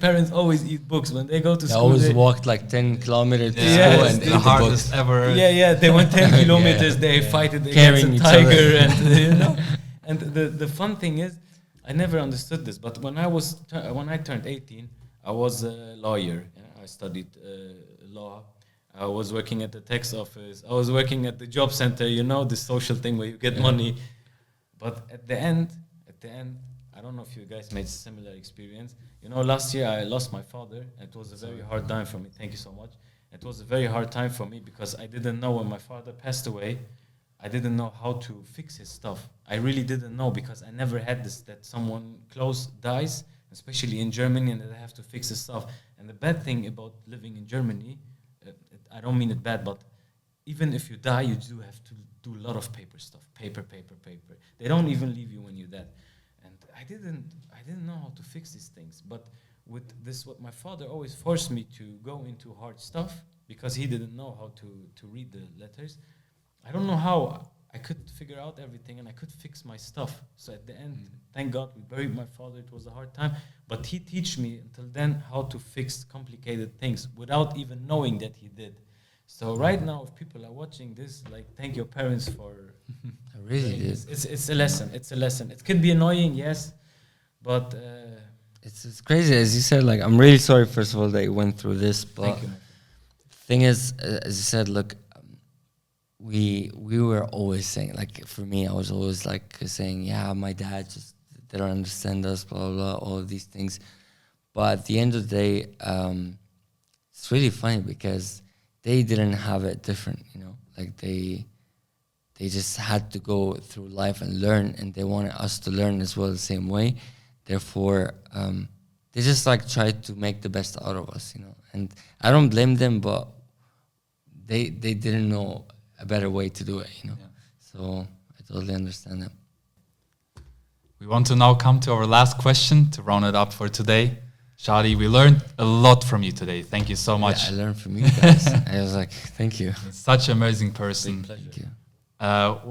parents always eat books when they go to school. They always walked like 10 kilometers to Yeah, school it's and the eat the hardest books. ever. Yeah, they went 10 kilometers. They fight it Carrying against each a other. tiger, and you know. And the fun thing is, I never understood this. But when I turned 18, I was a lawyer. I studied law. I was working at the tax office. I was working at the job center. You know, the social thing where you get money. But at the end, I don't know if you guys made similar experience. You know, last year I lost my father. It was a very hard time for me. Thank you so much. It was a very hard time for me because I didn't know when my father passed away. I didn't know how to fix his stuff. I really didn't know because I never had this, that someone close dies, especially in Germany, and that I have to fix his stuff. And the bad thing about living in Germany, I don't mean it bad, but even if you die, you do have to do a lot of paper stuff. Paper. They don't even leave you when you're dead. And I didn't know how to fix these things. But with this, what my father always forced me to go into hard stuff because he didn't know how to read the letters. I don't know how I could figure out everything and I could fix my stuff. So at the end, thank God we buried my father. It was a hard time. But he taught me until then how to fix complicated things without even knowing that he did. So right now, if people are watching this, like, thank your parents for... I really did. It's a lesson. It's a lesson. It could be annoying, yes, but... It's crazy. As you said, like, I'm really sorry, first of all, that you went through this. But thank you. the thing is, as you said, look, we were always saying, like, for me, I was always like saying, yeah, my dad just, they don't understand us, blah, blah, blah, all of these things. But at the end of the day, it's really funny because they didn't have it different, you know, like they just had to go through life and learn, and they wanted us to learn as well the same way. Therefore, they just like try to make the best out of us, you know. And I don't blame them, but they didn't know a better way to do it, you know. Yeah. So I totally understand that. We want to now come to our last question to round it up for today. Shadi, we learned a lot from you today. Thank you so much. Yeah, I learned from you guys. I was like, thank you. You're such an amazing person. Thank you.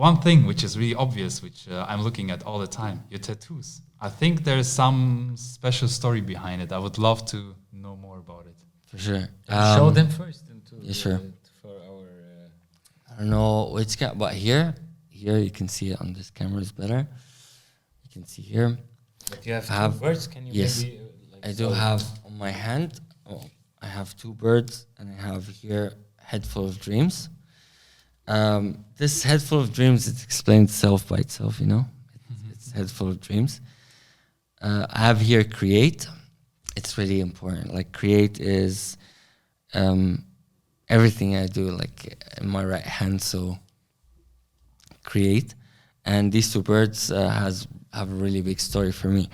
One thing which is really obvious, which I'm looking at all the time, your tattoos. I think there's some special story behind it. I would love to know more about it. For sure. Show them first yeah, sure. For our. I don't know which guy, but here you can see it on this camera is better. You can see here. But you have two birds. Can you yes, maybe? I do have on my hand. Oh, I have two birds, and I have here head full of dreams. This head full of dreams, it explains itself by itself, you know. It's head full of dreams. I have here create. It's really important. Like create is everything I do, like in my right hand. So create, and these two birds have a really big story for me.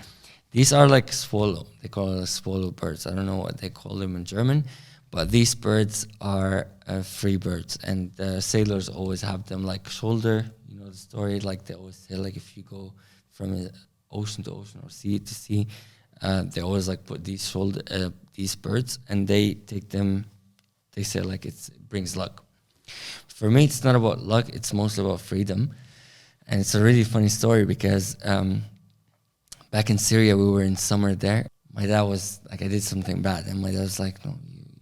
These are like swallow. They call it swallow birds. I don't know what they call them in German, but these birds are free birds, and sailors always have them like shoulder. You know the story, like they always say, like if you go from ocean to ocean or sea to sea, they always like put these these birds, and they take them. They say like it brings luck. For me, it's not about luck. It's mostly about freedom, and it's a really funny story because back in Syria, we were in summer there. My dad was like, I did something bad, and my dad was like, no,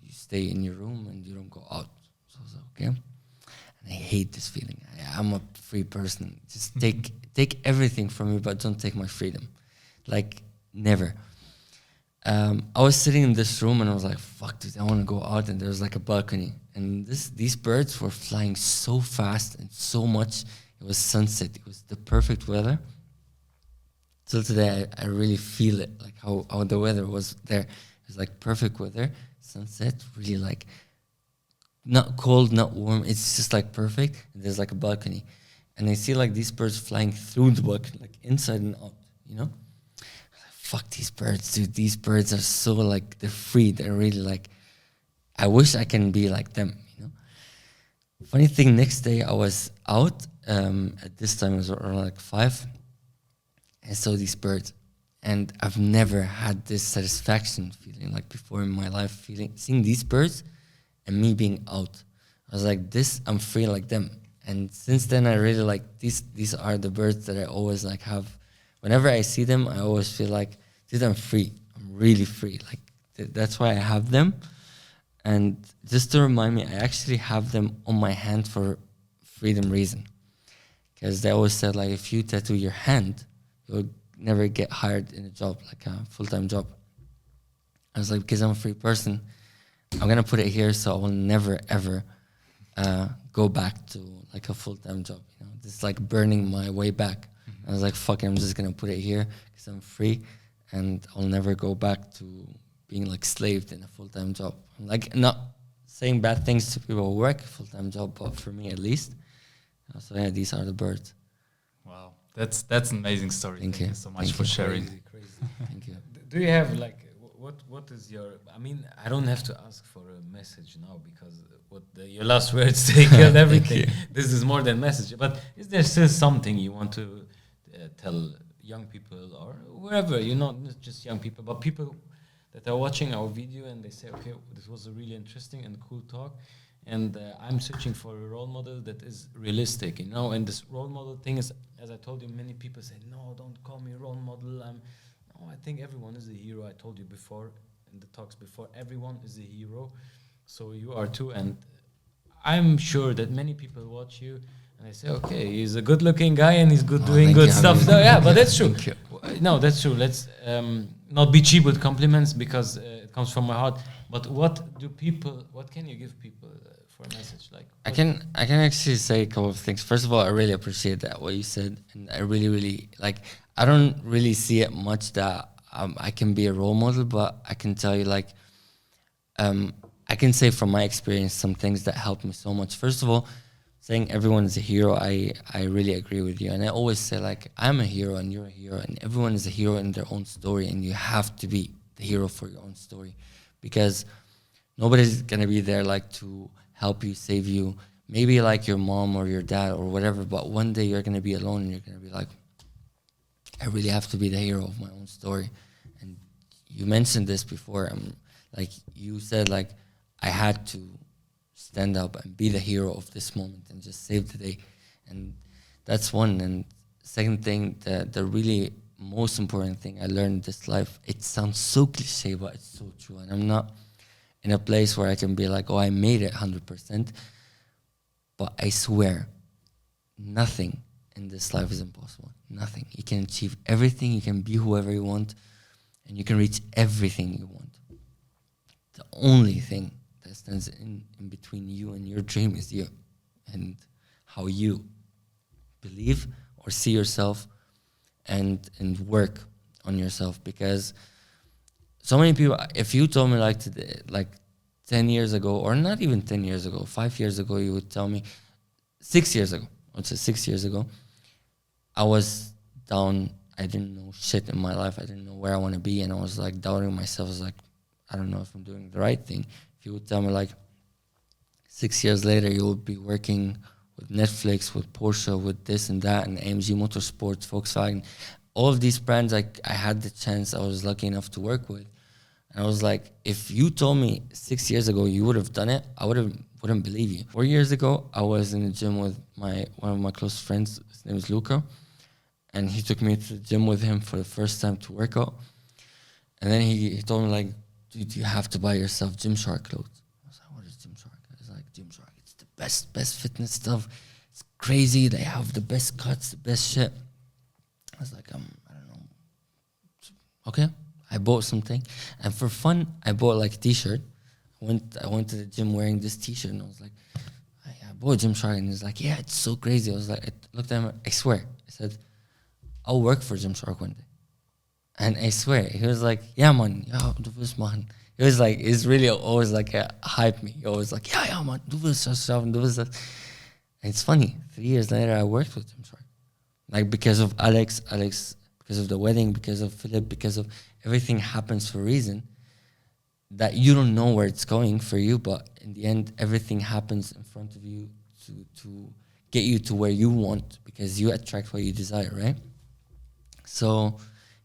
you stay in your room and you don't go out. So I was like, okay. And I hate this feeling. I'm a free person. Just take everything from me, but don't take my freedom. Like, never. I was sitting in this room and I was like, fuck, dude, I want to go out. And there was like a balcony. And these birds were flying so fast and so much. It was sunset. It was the perfect weather. Till today, I really feel it, like how the weather was there. It was like perfect weather, sunset, really like not cold, not warm. It's just like perfect. And there's like a balcony. And I see like these birds flying through the balcony, like inside and out, you know? Fuck these birds, dude. These birds are so like, they're free. They're really like, I wish I can be like them, you know? Funny thing, next day I was out, at this time it was around like 5. I saw these birds, and I've never had this satisfaction feeling like before in my life, seeing these birds and me being out. I was like, I'm free like them. And since then, I really like these are the birds that I always like have. Whenever I see them, I always feel like, dude, I'm free. I'm really free. Like that's why I have them. And just to remind me, I actually have them on my hand for freedom reason. Because they always said like, if you tattoo your hand, you'll never get hired in a job, like a full-time job. I was like, because I'm a free person, I'm going to put it here so I will never, ever go back to like a full-time job. You know, this is like burning my way back. I was like, fuck it, I'm just going to put it here because I'm free and I'll never go back to being like slaved in a full-time job. I'm like not saying bad things to people who work a full-time job, but for me at least. So yeah, these are the birds. Wow. That's an amazing story. Thank you so much for sharing. Crazy. Thank you. Do you have like what is your? I mean, I don't have to ask for a message now because your last words they killed everything. This is more than message. But is there still something you want to tell young people or whoever? You know, not just young people, but people that are watching our video and they say, okay, this was a really interesting and cool talk. And I'm searching for a role model that is realistic, you know. And this role model thing is, as I told you, many people say, no, don't call me role model. I think everyone is a hero. I told you before, in the talks before, everyone is a hero. So you are too. And I'm sure that many people watch you and they say, okay, he's a good-looking guy and he's doing good stuff. So, yeah, but that's true. No, that's true. Let's not be cheap with compliments because it comes from my heart. But what can you give people for a message? Like I can actually say a couple of things. First of all, I really appreciate that what you said, and I really, really like. I don't really see it much that I can be a role model, but I can tell you like, I can say from my experience some things that helped me so much. First of all, saying everyone is a hero, I really agree with you. And I always say, like, I'm a hero and you're a hero, and everyone is a hero in their own story, and you have to be the hero for your own story, because nobody's gonna be there like to help you, save you. Maybe like your mom or your dad or whatever, but one day you're gonna be alone and you're gonna be like, I really have to be the hero of my own story. And you mentioned this before. Like you said, like I had to stand up and be the hero of this moment and just save the day. And that's one. And second thing, the really most important thing I learned in this life, it sounds so cliche, but it's so true. And I'm not in a place where I can be like, oh, I made it 100%. But I swear, nothing in this life is impossible. Nothing. You can achieve everything. You can be whoever you want. And you can reach everything you want. The only thing that stands in between you and your dream is you. And how you believe or see yourself and work on yourself. Because so many people, if you told me like today, like 10 years ago, or not even 10 years ago, 5 years ago, you would tell me, 6 years ago, I'd say 6 years ago, I was down. I didn't know shit in my life. I didn't know where I want to be. And I was like doubting myself. I was like, I don't know if I'm doing the right thing. If you would tell me like 6 years later, you would be working with Netflix, with Porsche, with this and that, and AMG Motorsports, Volkswagen, all of these brands, I had the chance, I was lucky enough to work with. And I was like, if you told me 6 years ago you would have done it, I wouldn't believe you. 4 years ago, I was in the gym with one of my close friends. His name is Luca. And he took me to the gym with him for the first time to work out. And then he told me, like, dude, you have to buy yourself Gymshark clothes. I was like, what is Gymshark? I was like, Gymshark, it's the best fitness stuff. It's crazy. They have the best cuts, the best shit. I was like, I don't know. Okay. I bought something. And for fun, I bought like a t-shirt. I went to the gym wearing this t-shirt, and I was like, I bought Gymshark. And he's like, yeah, it's so crazy. I was like, I looked at him, I swear. I said, I'll work for Gymshark one day. And I swear, he was like, yeah, man, yeah, do this, man. He was like, he's really always like hype me. He always like, yeah, man, do this, do this. And it's funny. 3 years later, I worked with Gymshark. Like because of Alex, because of the wedding, because of Philip, because of everything happens for a reason that you don't know where it's going for you, but in the end, everything happens in front of you to get you to where you want, because you attract what you desire, right? So,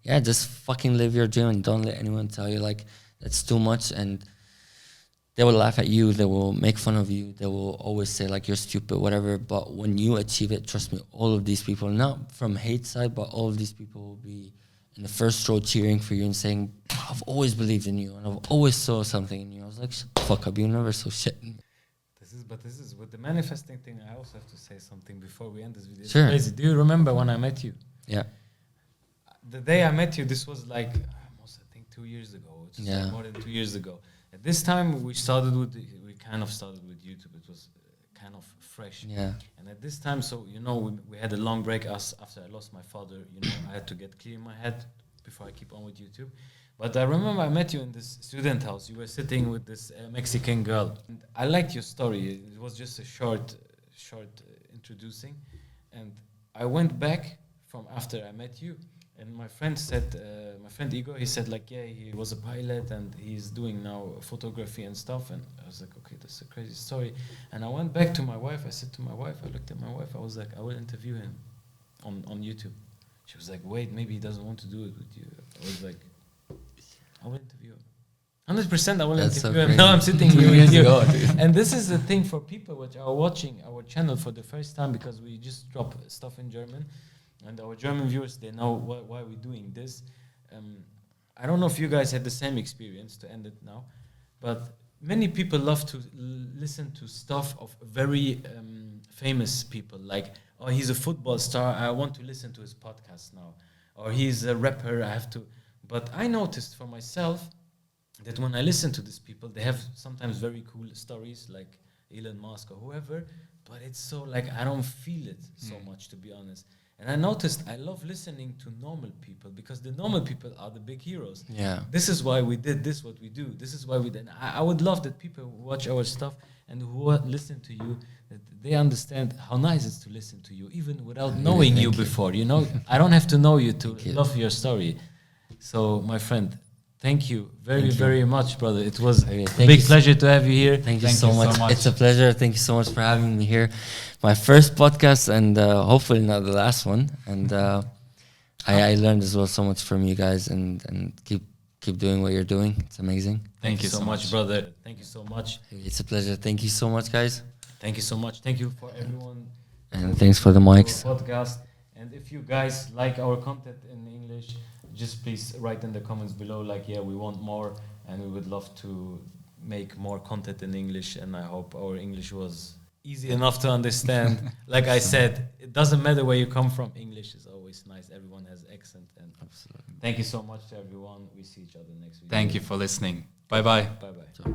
yeah, just fucking live your dream and don't let anyone tell you like that's too much, and they will laugh at you, they will make fun of you, they will always say like you're stupid, whatever. But when you achieve it, trust me, all of these people, not from hate side, but all of these people will be in the first row cheering for you and saying, I've always believed in you and I've always saw something in you. I was like, shut the fuck up, you never saw shit in me. This is with the manifesting thing. I also have to say something before we end this video. It's sure. Crazy. Do you remember when I met you? Yeah. The day I met you, this was like almost, I think, 2 years ago. It's yeah. like more than 2 years ago. At this time, we kind of started with YouTube. It was kind of fresh. Yeah. And at this time, so, you know, we had a long break after I lost my father. You know, I had to get clear in my head before I keep on with YouTube. But I remember I met you in this student house. You were sitting with this Mexican girl. And I liked your story. It was just a short introducing. And I went back from after I met you. And my friend said, my friend Igor, he said like, yeah, he was a pilot and he's doing now photography and stuff. And I was like, okay, that's a crazy story. And I went back to my wife. I said to my wife, I looked at my wife. I was like, I will interview him on YouTube. She was like, wait, maybe he doesn't want to do it with you. I was like, I will interview him. 100% I will interview him. Now I'm sitting here with you. And this is the thing for people which are watching our channel for the first time, because we just drop stuff in German. And our German viewers, they know why we're doing this. I don't know if you guys had the same experience, to end it now, but many people love to listen to stuff of very famous people. Like, oh, he's a football star, I want to listen to his podcast now. Or he's a rapper, I have to. But I noticed for myself that when I listen to these people, they have sometimes very cool stories, like Elon Musk or whoever, but it's so like, I don't feel it so much, to be honest. And I noticed I love listening to normal people because the normal people are the big heroes. Yeah. This is why we did this, what we do. This is why we did. I would love that people who watch our stuff and who listen to you, that they understand how nice it is to listen to you, even without knowing you before. You know, I don't have to know you to love your story. So, my friend, thank you very much, brother. It was a big pleasure to have you here. Thank you so much. It's a pleasure. Thank you so much for having me here. My first podcast and hopefully not the last one. And I learned as well so much from you guys and keep doing what you're doing. It's amazing. Thank you so much, brother. Thank you so much. It's a pleasure. Thank you so much, guys. Thank you so much. Thank you for everyone. And thanks for the mics. Podcast. And if you guys like our content in English, just please write in the comments below, like, yeah, we want more, and we would love to make more content in English. And I hope our English was easy enough to understand. Like I said, it doesn't matter where you come from. English is always nice. Everyone has accent. And absolutely. Thank you so much to everyone. We see each other next week. Thank you for listening. Bye-bye. Bye-bye.